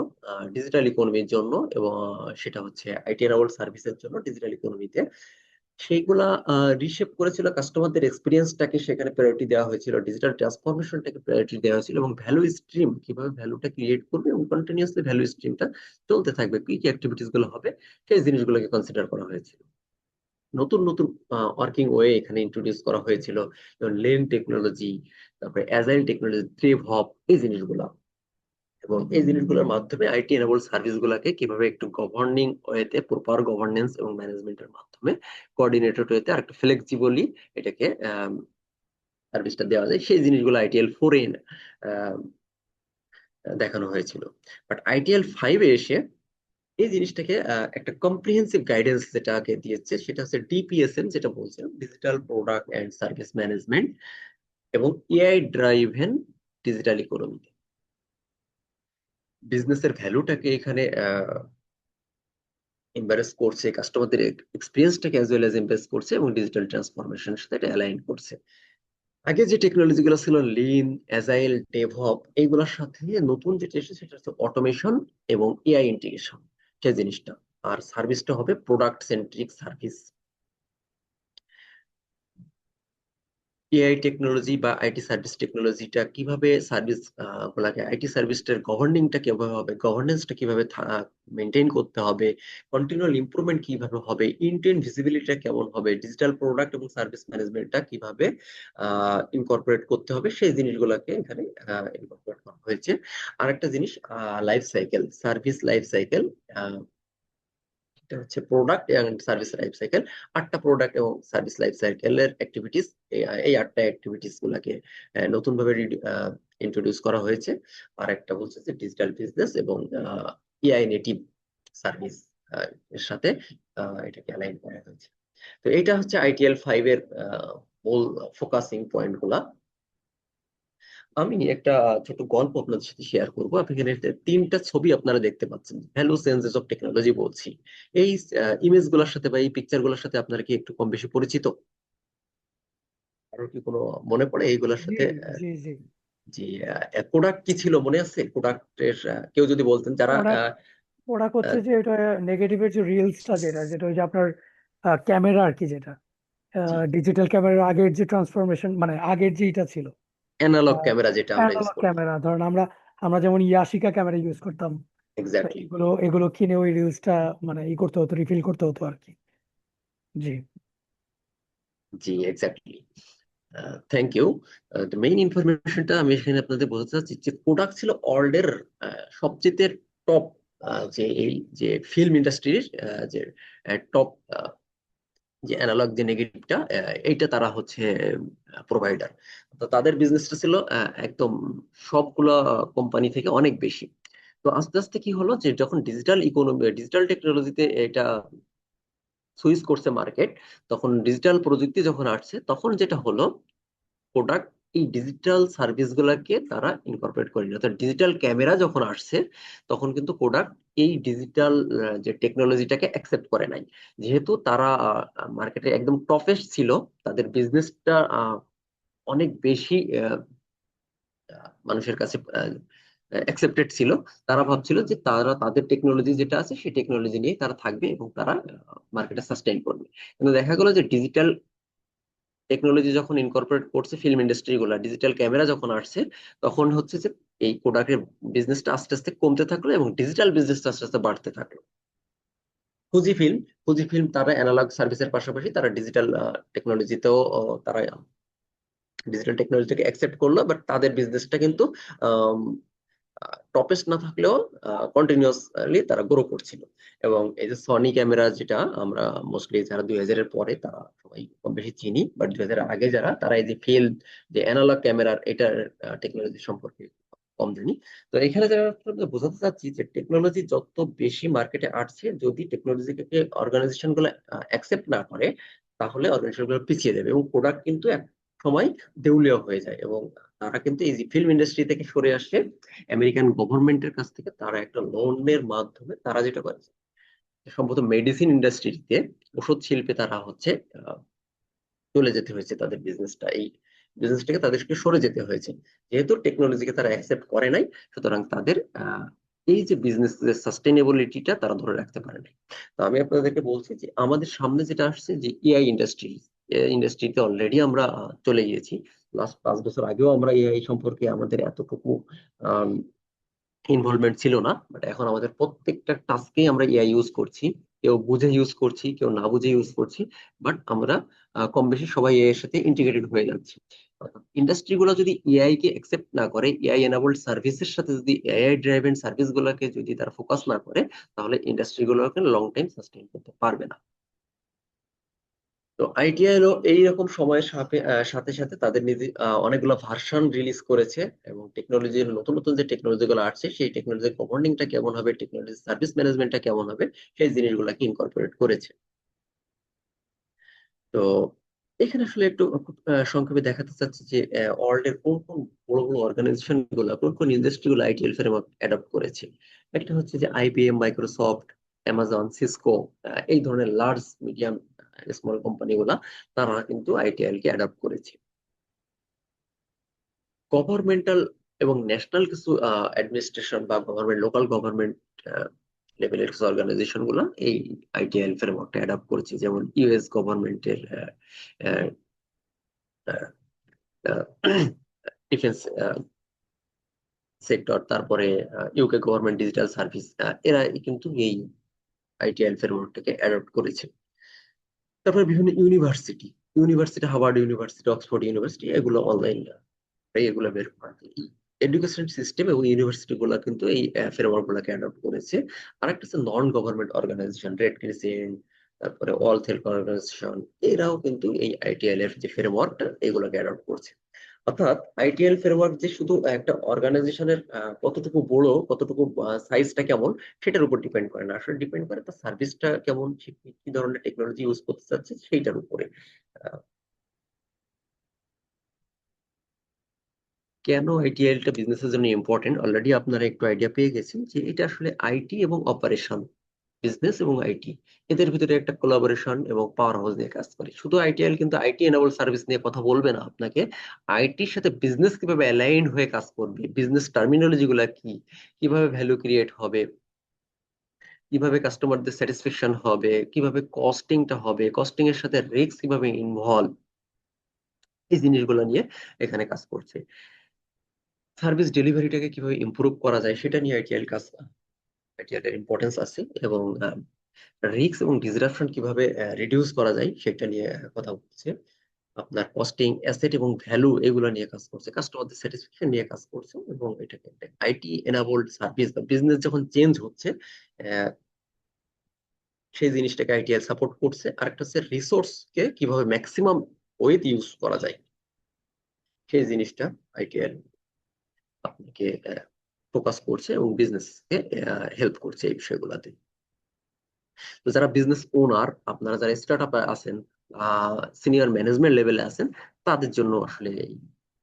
ডিজিটাল ইকোনমির জন্য, এবং সেটা হচ্ছে আইটি এনাবল্ড সার্ভিসের জন্য ডিজিটাল ইকোনমিতে। সেইগুলা রিশেপ করেছিল, কাস্টমারদের এক্সপিরিয়েন্সটাকে সেখানে প্রায়োরিটি দেওয়া হয়েছিল, ডিজিটাল ট্রান্সফরমেশনটাকে প্রায়োরিটি দেওয়া হয়েছিল, এবং ভ্যালু স্ট্রিম কিভাবে ভ্যালুটা ক্রিয়েট করবে এবং কন্টিনিউয়াসলি ভ্যালু স্ট্রিমটা চলতে থাকবে, কি কি অ্যাক্টিভিটিস গুলো হবে, সেই জিনিসগুলোকে কনসিডার করা হয়েছিল। নতুন নতুন ওয়ার্কিং ওয়ে এখানে ইন্ট্রোডিউস করা হয়েছিল, যেমন লেন টেকনোলজি, তারপরে অ্যাজাইল টেকনোলজি, DevOps, এই জিনিসগুলো। এবং এই জিনিসগুলোর মাধ্যমে আইটি এনাবল সার্ভিস গুলাকে কিভাবে একটু গভর্নিং ওয়েতে, প্রপার গভর্নেন্স এবং ম্যানেজমেন্টের মাধ্যমে, কোঅর্ডিনেটেড ওয়েতে আর একটু ফ্লেক্সিবলি এটাকে সার্ভিসটা দেওয়া যায়, সেই জিনিসগুলো আইটিএল 4-এ দেখানো হয়েছিল। বাট আইটিএল 5-এ এসে এই জিনিসটাকে একটা কম্প্রিহেন্সিভ গাইডেন্স যেটাকে দিয়েছে, সেটা হচ্ছে ডিপিএসএম, যেটা বলছে digital product and service management, এবং এআই ড্রাইভেন ডিজিটাল ইকোনমি। বিজনেসের ভ্যালুটাকে এখানে এমব্যারেস করছে, কাস্টমারদের এক্সপিরিয়েন্সটাকে অ্যাজ ওয়েল অ্যাজ এমব্যারেস করছে এবং ডিজিটাল ট্রান্সফরমেশনের সাথে এটা অ্যালাইন করছে। আগে যে টেকনোলজি গুলো ছিল লিন, অ্যাজাইল, ডেভঅপ, এইগুলোর সাথে নতুন যেটা এসেছে সেটা হচ্ছে অটোমেশন এবং এআই ইন্টিগ্রেশন, সেই জিনিসটা। আর সার্ভিসটা হবে product centric service. AI technology বা আইটি সার্ভিস টেকনোলজিটা কিভাবে সার্ভিস গুলাকে, আইটি সার্ভিসটার গভর্নিংটা কিভাবে হবে, গভর্নেন্সটা কিভাবে মেনটেন করতে হবে, কন্টিনিউয়াল ইমপ্রুভমেন্ট কিভাবে হবে, ইন্টেন্ট ভিজিবিলিটিটা কেমন হবে, ডিজিটাল প্রোডাক্ট এবং সার্ভিস ম্যানেজমেন্টটা কিভাবে ইনকর্পোরেট করতে হবে, সেই জিনিসগুলোকে এখানে ইনকর্পোরেট করা হয়েছে। আরেকটা জিনিস, life cycle, service life cycle, এটা হচ্ছে প্রোডাক্ট এবং সার্ভিস লাইফ সাইকেল। 8টা প্রোডাক্ট এবং সার্ভিস লাইফ সাইকেলের অ্যাক্টিভিটিস, এই 8টা অ্যাক্টিভিটিস গুলাকে নতুন ভাবে ইন্ট্রোডিউস করা হয়েছে। আর একটা বলছে যে ডিজিটাল বিজনেস এবং এআই নেটিভ সার্ভিস এর সাথে এটাকে অ্যালাইন করা হয়েছে। তো এটা হচ্ছে ITL 5 এর মূল ফোকাসিং পয়েন্ট গুলা। আমি একটা ছোট গল্প আপনাদের সাথে শেয়ার করবো। আপনি এখানে 3টা ছবি আপনারা দেখতে পাচ্ছেন, ভ্যালু চেঞ্জেস অফ টেকনোলজি বলছি। এই ইমেজ গুলোর সাথে বা এই পিকচার গুলোর সাথে আপনারা কি একটু কম বেশি পরিচিত? কারোর কি কোনো মনে পড়ে এইগুলোর জি সাথে? জি জি। যে কোডাক কি ছিল মনে আছে? কোডাকের কেউ যদি বলতেন, যারা ওরা ওরা করছে যে এটা নেগেটিভের যে রিলসটা, যেটা যেটা ওই যে আপনার ক্যামেরা আর কি, যেটা ডিজিটাল ক্যামেরার আগের যে ট্রান্সফরমেশন, মানে আগের যেটা ছিল অ্যানালগ ক্যামেরা যেটা আমরা ইউজ অ্যানালগ করতাম। ক্যামেরা, ধরেন আমরা আমরা যেমন ইয়াশিকা ক্যামেরা ইউজ করতাম, তো এক্স্যাক্টলি। এগুলো এগুলো কিনে ওই রিলসটা মানে করতে হতো, রিফিল করতে হতো আর কি। জি জি, এক্স্যাক্টলি। Thank you. মেইন ইনফরমেশনটা আমি এখানে আপনাদের বোঝাতে চাচ্ছি যে কোডাক ছিল ওয়ার্ল্ডের সবচেয়ে টপ, যে এই যে ফিল্ম ইন্ডাস্ট্রির যে টপ, যে অ্যানালগ যে নেগেটিভটা, এইটা তারা হচ্ছে প্রোভাইডার। তো তাদের বিজনেসটা ছিল একদম সবগুলো কোম্পানি থেকে অনেক বেশি। তো আস্তে আস্তে কি হলো যে যখন ডিজিটাল ইকোনমি, ডিজিটাল টেকনোলজিতে এটা সুইচ করছে মার্কেট, তখন ডিজিটাল প্রযুক্তি যখন আসছে তখন যেটা হলো, প্রোডাক্ট এই ডিজিটাল সার্ভিস গুলাকে তারা ইনকর্পোরেট করেনি। অর্থাৎ ডিজিটাল ক্যামেরা যখন আসছে তখন কিন্তু প্রোডাক্ট এই ডিজিটাল যে টেকনোলজিটাকে অ্যাকসেপ্ট করে নাই। যেহেতু তারা মার্কেটে একদম টপেস্ট ছিল, তাদের বিজনেসটা অনেক বেশি মানুষের কাছে অ্যাকসেপ্টেড ছিল। তারা ভাবছিল যে তারা তাদের টেকনোলজি যেটা আছে সেই টেকনোলজি নিয়ে তারা থাকবে এবং তারা মার্কেটে সাস্টেইন করবে। কিন্তু দেখা গেল যে ডিজিটাল টেকনোলজি যখন ইনকর্পোরেট করছে ফিল্ম ইন্ডাস্ট্রি গুলা, ডিজিটাল ক্যামেরা যখন আসছে, তখন হচ্ছে যে এই প্রোডাক্টের বিজনেসটা আস্তে আস্তে কমতে থাকলো এবং ডিজিটাল বিজনেসটা আস্তে আস্তে বাড়তে থাকলো। ফুজি ফিল্ম, ফুজি ফিল্ম তারা অ্যানালগ সার্ভিসের পাশাপাশি তারা ডিজিটাল টেকনোলজিতেও তারা ডিজিটাল টেকনোলজিটাকে অ্যাকসেপ্ট করলো, বাট তাদের বিজনেসটা কিন্তু টপেস্ট না থাকলেও কন্টিনিউয়াসলি তারা গ্রো করছিল। এবং এই যে সনি ক্যামেরা, যেটা আমরা মোস্টলি যারা 2000-এর পরে তারা সবাই কম বেশি চিনি, বাট 2000-এর আগে যারা, তারা এই যে ফিল্ড যে অ্যানালগ ক্যামেরার এটার টেকনোলজি সম্পর্কে কম জানি। তো এখানে যারা আপনাদের বোঝাতে চাচ্ছি যে টেকনোলজি যত বেশি মার্কেটে আসছে, যদি টেকনোলজিকে অর্গানাইজেশন গুলো অ্যাকসেপ্ট না করে, তাহলে অর্গানাইজেশন গুলো পিছিয়ে যাবে এবং প্রোডাক্ট কিন্তু এক সময় দেউলিয়া হয়ে যায়। এবং তারা কিন্তু এই যে ফিল্ম ইন্ডাস্ট্রি থেকে সরে আসছে আমেরিকান গভর্নমেন্টের কাছ থেকে, তারা একটা লোনের মাধ্যমে তারা যেটা করে, সম্ভবত মেডিসিন ইন্ডাস্ট্রিতে, ওষুধ শিল্পে তারা হচ্ছে চলে যেতে হয়েছে, তাদের বিজনেসটা, এই বিজনেসটাকে তাদেরকে সরে যেতে হয়েছে। যেহেতু টেকনোলজিকে তারা অ্যাকসেপ্ট করে নাই, সুতরাং তাদের এই যে বিজনেস সাস্টেনেবিলিটিটা তারা ধরে রাখতে পারে নাই। তো আমি আপনাদেরকে বলছি যে আমাদের সামনে যেটা আসছে যে এআই ইন্ডাস্ট্রি, এআই ইন্ডাস্ট্রিতে অলরেডি আমরা চলে গিয়েছি। লাস্ট 5 বছর আগেও আমরা এআই সম্পর্কে আমাদের এতটুকু ইনভলভমেন্ট ছিল না, বাট এখন আমাদের প্রত্যেকটা টাস্কেই আমরা এআই ইউজ করছি। কেউ বুঝে ইউজ করছি, কেউ না বুঝে ইউজ করছি, বাট আমরা কম বেশি সবাই এআই এর সাথে ইন্টিগ্রেটেড হয়ে যাচ্ছি। ইন্ডাস্ট্রি গুলো যদি এআই কে একসেপ্ট না করে, এআই এনাবল্ড সার্ভিসের সাথে যদি এআই ড্রাইভেন সার্ভিস গুলোকে যদি তারা ফোকাস না করে, তাহলে ইন্ডাস্ট্রি গুলোকে লং টাইম সাস্টেইন করতে পারবে না। তো আইটিআইও এইরকম সময়ের সাথে সাথে তাদের নিজে অনেকগুলো ভার্সন রিলিজ করেছে এবং টেকনোলজির নতুন নতুন যে টেকনোলজি গুলো আসছে, সেই টেকনোলজির গভর্নিংটা কেমন হবে, টেকনোলজি সার্ভিস ম্যানেজমেন্টটা কেমন হবে, সেই জিনিসগুলোকে ইনকর্পোরেট করেছে। তো এখানে আসলে একটু খুব সংক্ষেপে দেখাতে চাচ্ছি যে ওয়ার্ল্ড এর কোন কোন বড় বড় অর্গানাইজেশন গুলো, কোন কোন ইন্ডাস্ট্রি গুলো আইটিএল ফ্রেমওয়ার্ক অ্যাডপ্ট করেছে। একটা হচ্ছে যে আইবিএম, মাইক্রোসফট, অ্যামাজন, সিসকো, এই ধরনের লার্জ মিডিয়াম স্মল কোম্পানি গুলা, তারা কিন্তু আইটিএল কে অ্যাডপ্ট করেছে। গভর্নমেন্টাল এবং ন্যাশনাল কিছু অ্যাডমিনিস্ট্রেশন বা গভর্নমেন্ট, লোকাল গভর্নমেন্ট লেভেলের কিছু অর্গানাইজেশন গুলো এই আইটিএল ফ্রেমওয়ার্কটা অ্যাডপ্ট করেছে। যেমন ইউএস গভর্নমেন্টের ডিফেন্স সেক্টর, তারপরে ইউকে গভর্নমেন্ট ডিজিটাল সার্ভিস, এরা কিন্তু এই আইটিএল ফ্রেমওয়ার্কটাকে অ্যাডপ্ট করেছে। তারপরে বিভিন্ন university, Harvard university, Oxford university, এগুলো অনলাইন এগুলো বের করে। এডুকেশন সিস্টেম এবং ইউনিভার্সিটি গুলা কিন্তু এই ফ্রেমওয়ার্ক গুলাকে অ্যাডপ্ট করেছে। আর একটা হচ্ছে non government organisation, red crescent, তারপরে ওয়ার্ল্ড হেলথ অর্গানাইজেশন, এরাও কিন্তু এই আইটিএল এর যে ফ্রেমওয়ার্কটা এগুলোকে অ্যাডপ্ট করছে। অর্থাৎ আইটিএল ফ্রেমওয়ার্ক যে শুধু একটা অর্গানাইজেশনের কতটুকু বড়, কতটুকু সাইজটা কেমন, সেটার উপর ডিপেন্ড করে না, আসলে ডিপেন্ড করে তার সার্ভিসটা কেমন, সে কি ধরনের টেকনোলজি ইউজ করতে চাচ্ছে সেইটার উপরে। আহ, কেন আইটিএলটা বিজনেসের জন্য ইম্পর্টেন্ট, অলরেডি আপনারা একটু আইডিয়া পেয়ে গেছেন যে এটা আসলে আইটি এবং অপারেশন, বিজনেস এবং আইটি, এদের ভিতরে একটা কোলাবোরেশন এবং পাওয়ার হাউস নিয়ে কাজ করে। শুধু আইটিএল কিন্তু আইটি এনাবল সার্ভিস নিয়ে কথা বলবে না আপনাকে, আইটির সাথে বিজনেস কিভাবে অ্যালাইন হয়ে কাজ করবে, বিজনেস টার্মিনোলজি গুলা কি, কিভাবে ভ্যালু ক্রিয়েট হবে, কিভাবে কাস্টমারদের স্যাটিসফ্যাকশন হবে, কিভাবে কস্টিংটা হবে, কস্টিং এর সাথে রিস্ক কিভাবে ইনভলভ, এই জিনিসগুলো নিয়ে এখানে কাজ করছে। সার্ভিস ডেলিভারিটাকে কিভাবে ইমপ্রুভ করা যায় সেটা নিয়ে আইটিএল এর ইম্পর্টেন্স আছে। এবং রিস্ক এবং ডিসরাপশন কিভাবে রিডিউস করা যায় সেটা নিয়ে কথা বলছে। আপনার কস্টিং, অ্যাসেট এবং ভ্যালু, এগুলো নিয়ে কাজ করছে, কাস্টমারদের স্যাটিসফ্যাকশন নিয়ে কাজ করছে। এবং এটাকে একটা আইটি এনাবল্ড সার্ভিস বা বিজনেস যখন চেঞ্জ হচ্ছে, আহ, সেই জিনিসটাকে আইটিএল সাপোর্ট করছে। আরেকটা হচ্ছে রিসোর্স কে কিভাবে ম্যাক্সিমাম ওয়েতে ইউজ করা যায়, সেই জিনিসটা আইটিএল আপনাকে ফোকাস করছে এবং বিজনেসকে হেল্প করছে এই বিষয়গুলোতে। তো যারা বিজনেস ওনার, আপনারা যারা স্টার্ট আপে আছেন, সিনিয়র ম্যানেজমেন্ট লেভেলে আছেন, তাদের জন্য আসলে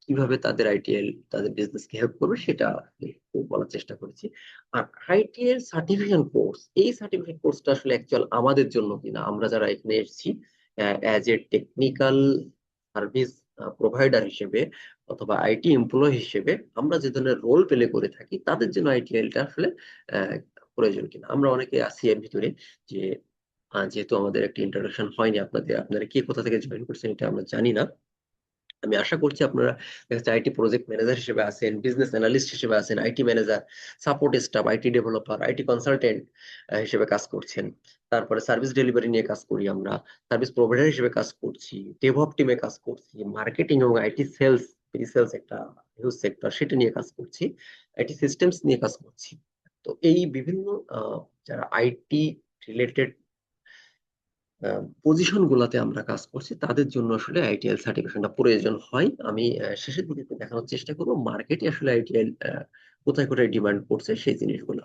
কিভাবে তাদের আইটিএল তাদের বিজনেসকে হেল্প করবে সেটা একটু বলার চেষ্টা করেছি। আর আইটিএল সার্টিফিকেশন কোর্স, এই সার্টিফিকেট কোর্সটা আসলে অ্যাকচুয়াল আমাদের জন্য কিনা, আমরা যারা এখানে এসেছি as a technical service provider হিসেবে অথবা আইটি এমপ্লয় হিসেবে আমরা যে ধরনের রোল প্লে করে থাকি, তাদের জন্য আইটিএলটা আসলে আহ, প্রয়োজন কিনা। আমরা অনেকে আছি এর ভিতরে যে যেহেতু আমাদের একটা ইন্ট্রোডাকশন হয়নি আপনাদের, আপনারা কে কোথা থেকে জয়েন করছেন এটা আমরা জানি না। আমি আশা করছি আপনারা আইটি প্রজেক্ট ম্যানেজার হিসেবে আছেন, বিজনেস অ্যানালিস্ট হিসেবে আছেন, IT manager, support staff, IT developer, IT consultant হিসেবে কাজ করছেন। তারপরে সার্ভিস ডেলিভারি নিয়ে কাজ করি আমরা, সার্ভিস প্রোভাইডার হিসেবে কাজ করছি, ডেভঅপ টিমে কাজ করছি, মার্কেটিং এবং আইটি সেলস, প্রি সেলস একটা হিউজ সেক্টর, সেটা নিয়ে কাজ করছি, আইটি সিস্টেমস নিয়ে কাজ করছি। তো এই বিভিন্ন যারা আইটি রিলেটেড পজিশন গুলাতে আমরা কাজ করছি, তাদের জন্য আসলে আইটিএল সার্টিফিকেশনটা প্রয়োজন হয়। আমি শেষের দিকে একটু দেখানোর চেষ্টা করবো মার্কেটে আসলে আইটিএল কোথায় কোথায় ডিমান্ড করছে সেই জিনিসগুলো।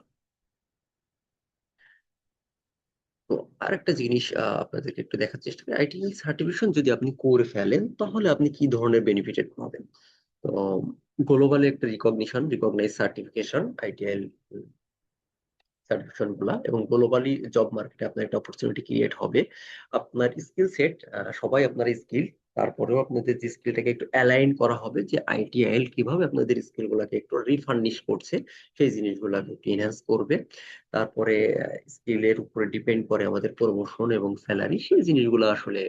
তো আরেকটা জিনিস আপনাদেরকে একটু দেখার চেষ্টা করি, আইটিএল সার্টিফিকেশন যদি আপনি করে ফেলেন তাহলে আপনি কি ধরনের বেনিফিট পাবেন। তো গ্লোবালি একটা রিকগনাইজ সার্টিফিকেশন আইটিএল সার্টিফিকেশন গুলা, এবং গ্লোবালি জব মার্কেটে আপনার একটা অপরচুনিটি ক্রিয়েট হবে। আপনার স্কিল সেট, সবাই আপনার স্কিল, তারপরেও আপনাদের যে স্কিলটাকে একটু অ্যালাইন করা হবে যে আইটিআইএল কিভাবে আপনাদের স্কিল গুলাকে একটু রিফার্নিশ করছে, সেই জিনিসগুলোকে একটু এনহ্যান্স করবে। তারপরে স্কিলের উপরে ডিপেন্ড করে আমাদের প্রমোশন এবং স্যালারি, সেই জিনিসগুলো আসলে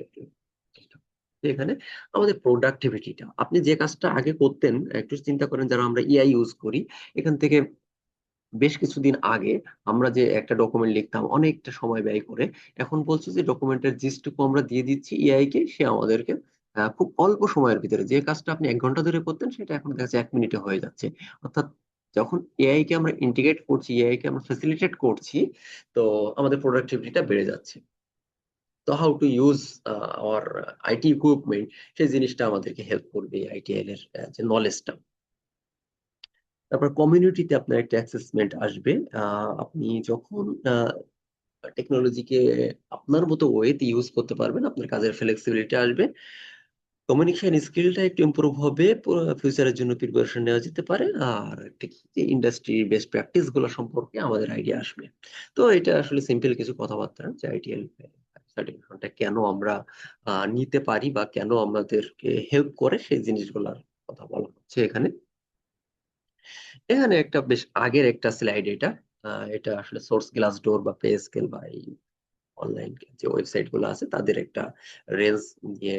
এখানে আমাদের প্রোডাক্টিভিটিটা, আপনি যে কাজটা আগে করতেন, একটু চিন্তা করেন যারা আমরা এআই ইউজ করি, এখান থেকে বেশ কিছুদিন আগে আমরা যে একটা ডকুমেন্ট লিখতাম অনেকটা সময় ব্যয় করে, এখন বলছি যে ডকুমেন্টের জিস্টটুকু আমরা দিয়ে দিচ্ছি এআই কে, সে আমাদেরকে খুব অল্প সময়ের ভিতরে যে কাজটা আপনি 1 ঘন্টা ধরে করতেন সেটা এখন দেখা যাচ্ছে 1 মিনিটে হয়ে যাচ্ছে। অর্থাৎ যখন এআই কে আমরা ইন্টিগ্রেট করছি, এআই কে আমরা ফ্যাসিলিটেট করছি, তো আমাদের প্রোডাক্টিভিটিটা বেড়ে যাচ্ছে। তো how to use hour IT equipment, সেই জিনিসটা আমাদেরকে হেল্প করবে আইটিএল এর যে নলেজটা। তারপর কমিউনিটিতে আপনার একটা অ্যাসেসমেন্ট আসবে। আপনি যখন টেকনোলজিকে আপনার মতো ওয়েতে ইউজ করতে পারবেন, আপনার কাজের ফ্লেক্সিবিলিটি আসবে, কমিউনিকেশন স্কিলটা একটু ইমপ্রুভ হবে, ফিউচারের জন্য প্রিপারেশন নেওয়া যেতে পারে, আর একটা কি যে ইন্ডাস্ট্রি বেস্ট প্র্যাকটিস গুলো সম্পর্কে আমাদের আইডিয়া আসবে। তো এটা আসলে সিম্পল কিছু কথাবার্তা যে আইটিএল সার্টিফিকেশনটা কেন আমরা নিতে পারি বা কেন আমাদেরকে হেল্প করে সেই জিনিসগুলোর কথা বলা হচ্ছে এখানে। এখানে একটা বেশ আগের একটা স্লাইড এটা, এটা আসলে সোর্স গ্লাস ডোর বা পে স্কেল বা এই অনলাইন যে ওয়েবসাইট গুলো আছে তাদের একটা রেঞ্জ দিয়ে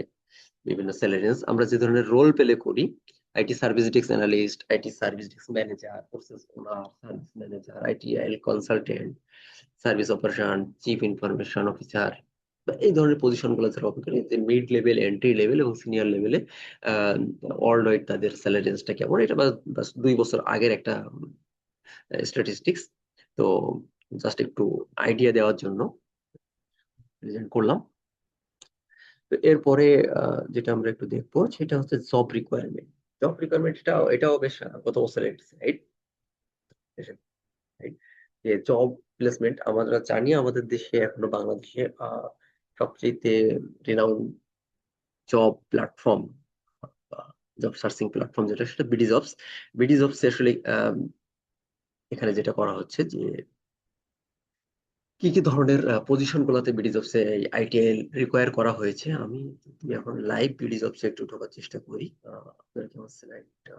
বিভিন্ন স্যালারি রেঞ্জ আমরা যে ধরনের রোল প্লে করি, IT service desk analyst, IT service desk manager, process owner, service manager, ITIL consultant, service operation, chief information officer, এই ধরনের পজিশন গুলো যারা ওপেন করে, মিড লেভেল, এন্ট্রি লেভেল এবং সিনিয়র লেভেলে ওয়ার্ল্ড ওয়াইড তাদের স্যালারি রেঞ্জটা কেমন, এটা বাস 2 বছর আগের একটা স্ট্যাটিস্টিক্স। তো জাস্ট একটু আইডিয়া দেওয়ার জন্য প্রেজেন্ট করলাম। তো এরপরে যেটা আমরা একটু দেখবো সেটা হচ্ছে জব রিকোয়ারমেন্ট। জব রিকোয়ারমেন্ট এটাও বেশ গত বছরের স্লাইড, যে জব প্লেসমেন্ট আমরা জানি আমাদের দেশে এখনো বাংলাদেশে সবচেয়ে renowned job platform, job searching platform যেটা, সেটা বিডি জবস। বিডি জবস আসলে এখানে যেটা করা হচ্ছে যে কি কি ধরনের পজিশন গুলোতে বিডি জবসে আইটিআই রিকোয়ার করা হয়েছে। আমি যদি এখন লাইভ বিডি জবসে একটু ঢোকার চেষ্টা করি, আপনার কি আমার স্লাইডটা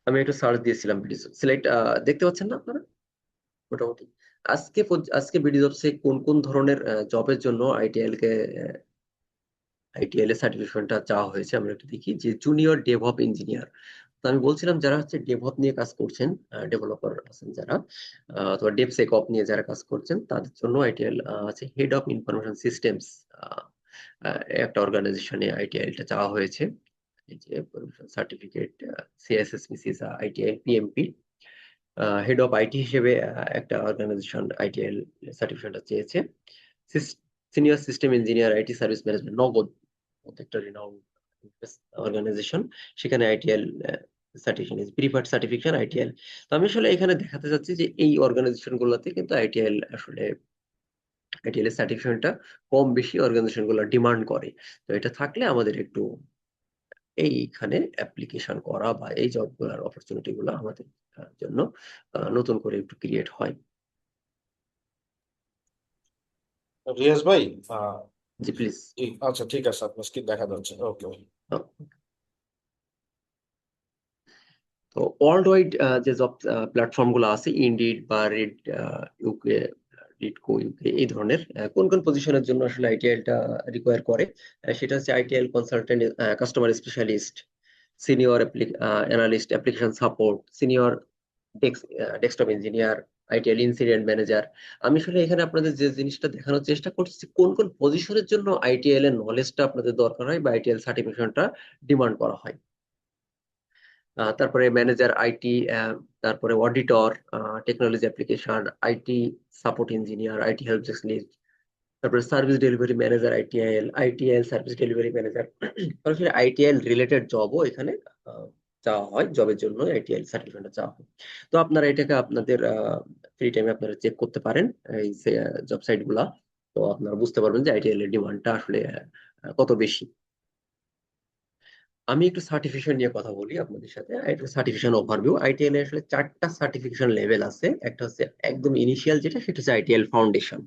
আমি একটু সার্চ দিয়েছিলাম বিডি জব স্লাইড, দেখতে পাচ্ছেন না আপনারা? মোটামুটি আজকে বিডি জবসে কোন কোন ধরনের জবের জন্য আইটিএল এর সার্টিফিকেশনটা চাওয়া হয়েছে আমরা একটু দেখি। যে জুনিয়র ডেভঅপ ইঞ্জিনিয়ার, তো আমি বলছিলাম যারা হচ্ছে ডেভঅপ নিয়ে কাজ করছেন, ডেভেলপার আছেন যারা, অথবা ডেভসেকঅপ নিয়ে যারা কাজ করছেন, তাদের জন্য আইটিএল আছে। হেড অফ ইনফরমেশন সিস্টেমস একটা অর্গানাইজেশনে আইটিএলটা চাওয়া হয়েছে, এই যে certificate, CSSP, ITIL, PMP. Head of IT হিসেবে একটা অর্গানাইজেশন আইটিএল সার্টিফিকেটটা চেয়েছে। Senior system engineer, IT service management, নগদ একটা রিনাউন্ড অর্গানাইজেশন, সেখানে ITIL certification is preferred certification ITIL. তো আমি আসলে এখানে দেখাতে চাচ্ছি যে এই অর্গানাইজেশন গুলোতে কিন্তু আইটিএল এর সার্টিফিকেশনটা কম বেশি অর্গানাইজেশন গুলো ডিমান্ড করে। তো এটা থাকলে আমাদের একটু এইখানে অ্যাপ্লিকেশন করা বা এই জবগুলোর অপরচুনিটি গুলো আমাদের জন্য নতুন করে একটু ক্রিয়েট হয়। রিয়াজ ভাই, জি প্লিজ। আচ্ছা ঠিক আছে, আপনার স্ক্রিন দেখা যাচ্ছে, ওকে ভাই। তো ওয়ার্ল্ড ওয়াইড যে জব প্ল্যাটফর্ম গুলো আছে, ইনডিড বা রেড ইউকে, রিডকো ইউকে, এই ধরনের কোন কোন পজিশনের জন্য আসলে আইটিএলটা রিকোয়ার করে, সেটা হচ্ছে ITL consultant, customer specialist, senior analyst, application support, senior desktop engineer, ITL incident manager. আমি আসলে এখানে আপনাদের যে জিনিসটা দেখানোর চেষ্টা করছি কোন কোন পজিশনের জন্য আইটিএল এর নলেজটা আপনাদের দরকার হয় বা আইটিএল সার্টিফিকেশনটা ডিমান্ড করা হয়। তারপরে ম্যানেজার আইটি, তারপরে auditor, technology application, IT support engineer, IT help desk lead, তারপরে service delivery manager, ITIL service delivery manager. সরাসরি আইটিআইএল রিলেটেড জবও এখানে চাওয়া হয়, জবের জন্য আইটিআইএল সার্টিফিকেট চাওয়া হয়। তো আপনারা এটাকে আপনাদের ফ্রি টাইমে আপনারা চেক করতে পারেন এই জব সাইট গুলা। তো আপনারা বুঝতে পারবেন যে আইটিআইএল এর ডিমান্ডটা আসলে কত বেশি। আমি একটু সার্টিফিকেশন নিয়ে কথা বলি আপনাদের সাথে। সার্টিফিকেশন ওভারভিউ, আইটিএল এর আসলে 4টা সার্টিফিকেশন লেভেল আছে। একটা হচ্ছে একদম ইনিশিয়াল যেটা, সেটা হচ্ছে আইটিএল ফাউন্ডেশন।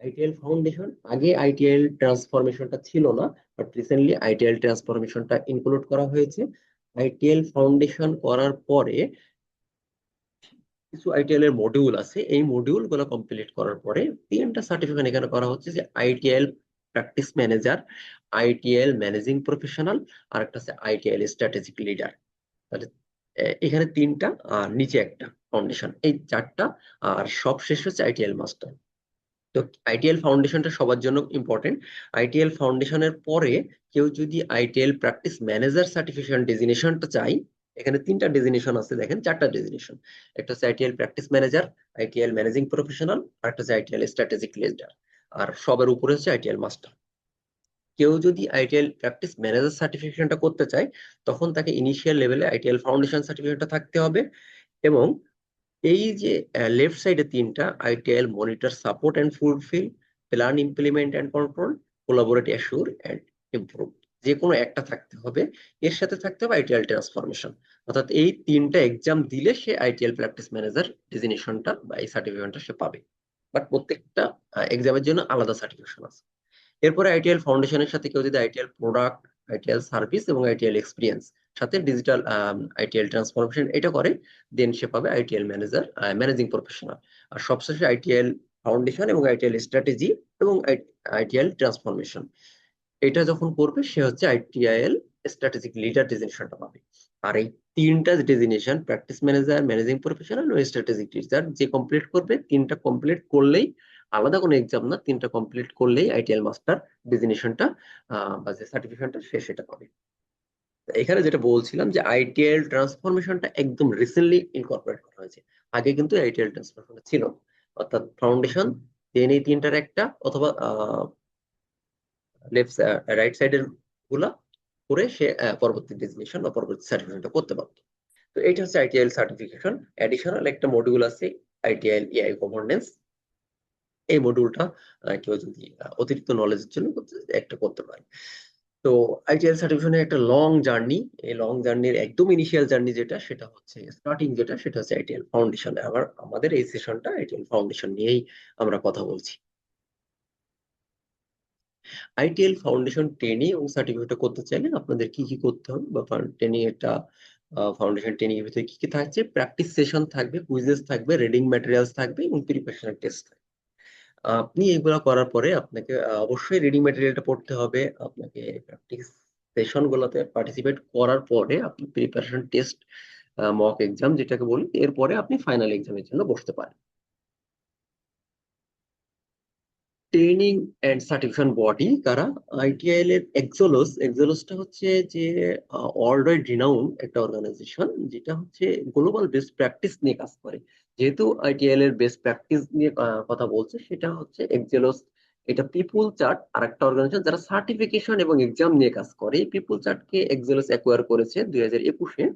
আইটিএল ফাউন্ডেশন, আগে আইটিএল ট্রান্সফরমেশনটা ছিল না, বাট রিসেন্টলি আইটিএল ট্রান্সফরমেশনটা ইনক্লুড করা হয়েছে। আইটিএল ফাউন্ডেশন করার পরে কিছু আইটিএল এর মডিউল আছে, এই মডিউল গুলো কমপ্লিট করার পরে 3টা সার্টিফিকেশন এখানে করা হচ্ছে, যে ITIL practice manager, ITIL managing professional, আর একটা আছে আইটিএল স্ট্র্যাটেজিক লিডার। তাহলে এখানে 3টা আর নিচে একটা ফাউন্ডেশন, এই 4টা। আর সব শেষ হচ্ছে আইটিএল মাস্টার। তো আইটিএল ফাউন্ডেশনটা সবার জন্য ইম্পর্টেন্ট। আইটিএল ফাউন্ডেশনের পরে কেউ যদি আইটিএল প্র্যাকটিস ম্যানেজার সার্টিফিকেশন ডেজিনেশনটা চাই, এখানে 3টা ডেজিনেশন আছে, দেখেন 4টা ডেজিনেশন। একটা হচ্ছে ITIL practice manager, ITIL managing professional, আর একটা হচ্ছে আইটিএল স্ট্র্যাটেজিক লিডার। আর সবার উপরে হচ্ছে আইটিএল মাস্টার। কেউ যদি আইটিএল প্র্যাকটিস ম্যানেজার সার্টিফিকেশনটা করতে চায়, তখন তাকে ইনিশিয়াল লেভেলে আইটিএল ফাউন্ডেশন সার্টিফিকেটটা থাকতে হবে। এবং এই যে লেফট সাইডে তিনটা, ITL monitor support and fulfil, plan implement and control, collaborate assure and improve, যে কোনো একটা থাকতে হবে। এর সাথে থাকতে হবে আইটিএল ট্রান্সফরমেশন। অর্থাৎ এই তিনটা এক্সাম দিলে সে আইটিএল প্র্যাকটিস ম্যানেজার ডিজিগনেশনটা বা এই সার্টিফিকেশনটা সে পাবে। বাট প্রত্যেকটা এক্সামের জন্য আলাদা সার্টিফিকেশন আছে। এরপরে আইটিএল ফাউন্ডেশনের সাথে কেউ যদি আইটিএল প্রোডাক্ট, আইটিএল সার্ভিস এবং আইটিএল এক্সপিরিয়েন্স সাথে ডিজিটাল আইটিএল ট্রান্সফরমেশন এটা করে, দেন সে পাবে আইটিএল ম্যানেজার, ম্যানেজিং প্রফেশনাল। আর সবশেষে আইটিএল ফাউন্ডেশন এবং আইটিএল স্ট্র্যাটেজি এবং আইটিএল ট্রান্সফরমেশন এটা যখন করবে, সে হচ্ছে আইটিএল স্ট্র্যাটেজিক লিডার ডেজিগনেশনটা পাবে। আর এই তিনটা designation, practice manager, managing professional ও স্ট্র্যাটেজিক লিডার, যে কমপ্লিট করবে, তিনটা কমপ্লিট করলেই, আলাদা কোনো এক্সাম না, তিনটা কমপ্লিট করলেই আইটিএল মাস্টার ডেজিগনেশনটা বা যে সার্টিফিকেশনটা সে সেটা পাবে। এখানে যেটা বলছিলাম যে আইটিএল ট্রান্সফরমেশনটা একদম রিসেন্টলি ইনকর্পোরেট করা হয়েছে। আগে কিন্তু আইটিএল ট্রান্সফরমেশন ছিল না। অর্থাৎ ফাউন্ডেশন, দেন এই তিনটার একটা, অথবা লেফট রাইট সাইডের গুলা করে সে পরবর্তী ডেজিগনেশন বা পরবর্তী সার্টিফিকেশনটা করতে পারতো। তো এইটা হচ্ছে আইটিএল সার্টিফিকেশন। অ্যাডিশনাল একটা মডিউল আছে আইটিএল এআই গভর্নেন্স। এই মডিউলটা কেউ যদি অতিরিক্ত নলেজের জন্য একটা করতে পারে। তো আইটিএল সার্টিফিকেশনের একটা লং জার্নি, এই লং জার্নির একদম ইনিশিয়াল জার্নি যেটা, সেটা হচ্ছে স্টার্টিং যেটা, সেটা হচ্ছে আইটিএল ফাউন্ডেশন। আবার আমাদের এই সেশনটা আইটিএল ফাউন্ডেশন নিয়েই আমরা কথা বলছি। আইটিএল ফাউন্ডেশন ট্রেনিং এবং সার্টিফিকেট করতে চাইলে আপনাদের কি কি করতে হবে, বা ট্রেনিং এটা ফাউন্ডেশন ট্রেনিং এর ভিতরে কি কি থাকছে? প্র্যাকটিস সেশন থাকবে, কুইজেস থাকবে, রিডিং ম্যাটেরিয়ালস থাকবে এবং প্রিপারেশন টেস্ট থাকবে। আপনি এগুলো করার পরে আপনাকে অবশ্যই রিডিং ম্যাটেরিয়ালটা পড়তে হবে। আপনাকে প্র্যাকটিস সেশন গুলোতে পার্টিসিপেট করার পরে আপনি প্রিপারেশন টেস্ট, মক এক্সাম যেটাকে বলি, এরপরে আপনি ফাইনাল এক্সামের জন্য বসতে পারেন। ট্রেনিং এন্ড সার্টিফিকেশন বডি কারা? আইটিআইএল এর এক্সোলস। এক্সোলসটা হচ্ছে যে ওয়ার্ল্ড ওয়াইড রিনাউন্ড একটা অর্গানাইজেশন, যেটা হচ্ছে গ্লোবাল বেস্ট প্র্যাকটিস নিয়ে কাজ করে। যেহেতু আইটিআইএল এর বেস্ট প্র্যাকটিস নিয়ে কথা বলছে, সেটা হচ্ছে এক্সোলস। এটা পিপুল চার্ট আর একটা অর্গানাইজেশন যারা সার্টিফিকেশন এবং এক্সাম নিয়ে কাজ করে। এই পিপুল চার্টকে এক্সোলস অ্যাকোয়ার করেছে 2021-এ।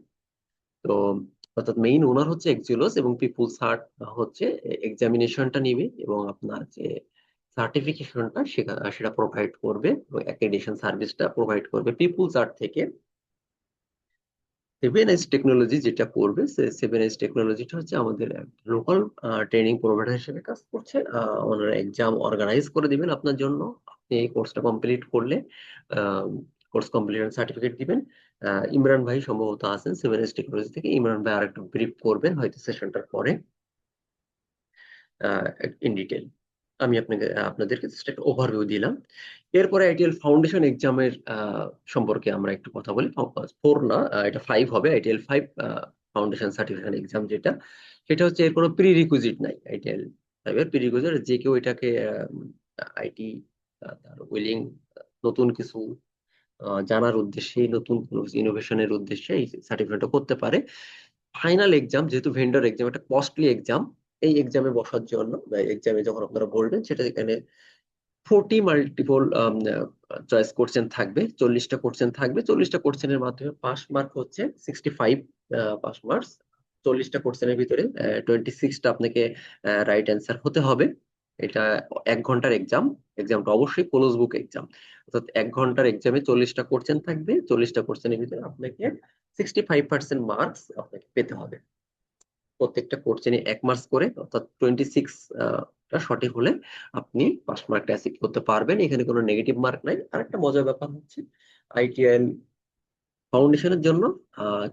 তো অর্থাৎ মেইন ওনার হচ্ছে এক্সিলোস, এবং পিপুল সার্ট হচ্ছে এক্সামিনেশনটা নিবে এবং আপনার যে সার্টিফিকেশনটা সেটা প্রোভাইড করবে, অ্যাক্রেডিটেশন সার্ভিসটা প্রোভাইড করবে পিপুল সার্ট থেকে। 7S টেকনোলজি যেটা করবে, সে 7S টেকনোলজিটা হচ্ছে আমাদের লোকাল ট্রেনিং প্রোভাইডার হিসেবে কাজ করছে। ওনারা এক্সাম অর্গানাইজ করে দিবেন আপনার জন্য। আপনি এই কোর্সটা কমপ্লিট করলে কোর্স কমপ্লিট সার্টিফিকেট দিবেন। ইমরান ভাই সম্ভবত আছেন 7S টেকনোলজি থেকে। ইমরান ভাই আরেকটু ব্রিফ করবেন হয়তো সেশনটার পরে ইন ডিটেল। আমি আপনাদেরকে জাস্ট একটা ওভারভিউ দিলাম। এরপরে আইটিএল ফাউন্ডেশন এক্সামের সম্পর্কে আমরা একটু কথা বলি। 4 না, এটা 5 হবে। আইটিএল 5 ফাউন্ডেশন সার্টিফিকেশন এক্সাম যেটা, সেটা হচ্ছে এর কোনো প্রি রিকুইজিট নাই। আইটিএল 5 এর প্রি রিকুইজিট যে কেউ এটাকে আইটি তার উইলিং, নতুন কিছু জানার উদ্দেশ্যে, নতুন কোনো ইনোভেশনের উদ্দেশ্যে এই সার্টিফিকেটটা করতে পারে। ফাইনাল এক্সাম, যেহেতু ভেন্ডর এক্সাম, একটা কস্টলি এক্সাম, এই এক্সামে বসার জন্য বা এক্সামে যখন আপনারা বলবেন, সেটা এখানে 40 মাল্টিপল চয়েস কোশ্চেন থাকবে। 40টা কোশ্চেন থাকবে। 40টা কোশ্চেনের মাধ্যমে পাস মার্ক হচ্ছে 65 পাস মার্কস। 40টা কোশ্চেনের ভিতরে 26টা আপনাকে রাইট অ্যান্সার হতে হবে। এটা 1 ঘন্টার এক্সাম। এক্সামটা অবশ্যই ক্লোজ বুক এক্সাম। অর্থাৎ 1 ঘন্টার এক্সামে 40টা কোশ্চেন থাকবে। 40টা কোশ্চেনের ভিতরে আপনাকে 65% মার্কস আপনাকে পেতে হবে। প্রত্যেকটা কোশ্চেনে 1 মার্কস করে, অর্থাৎ 26টা সঠিক হলে আপনি পাস মার্কটা অ্যাচিভ করতে পারবেন। এখানে কোনো নেগেটিভ মার্ক নাই। আরেকটা মজার ব্যাপার হচ্ছে, আইটিআইএল ফাউন্ডেশনের জন্য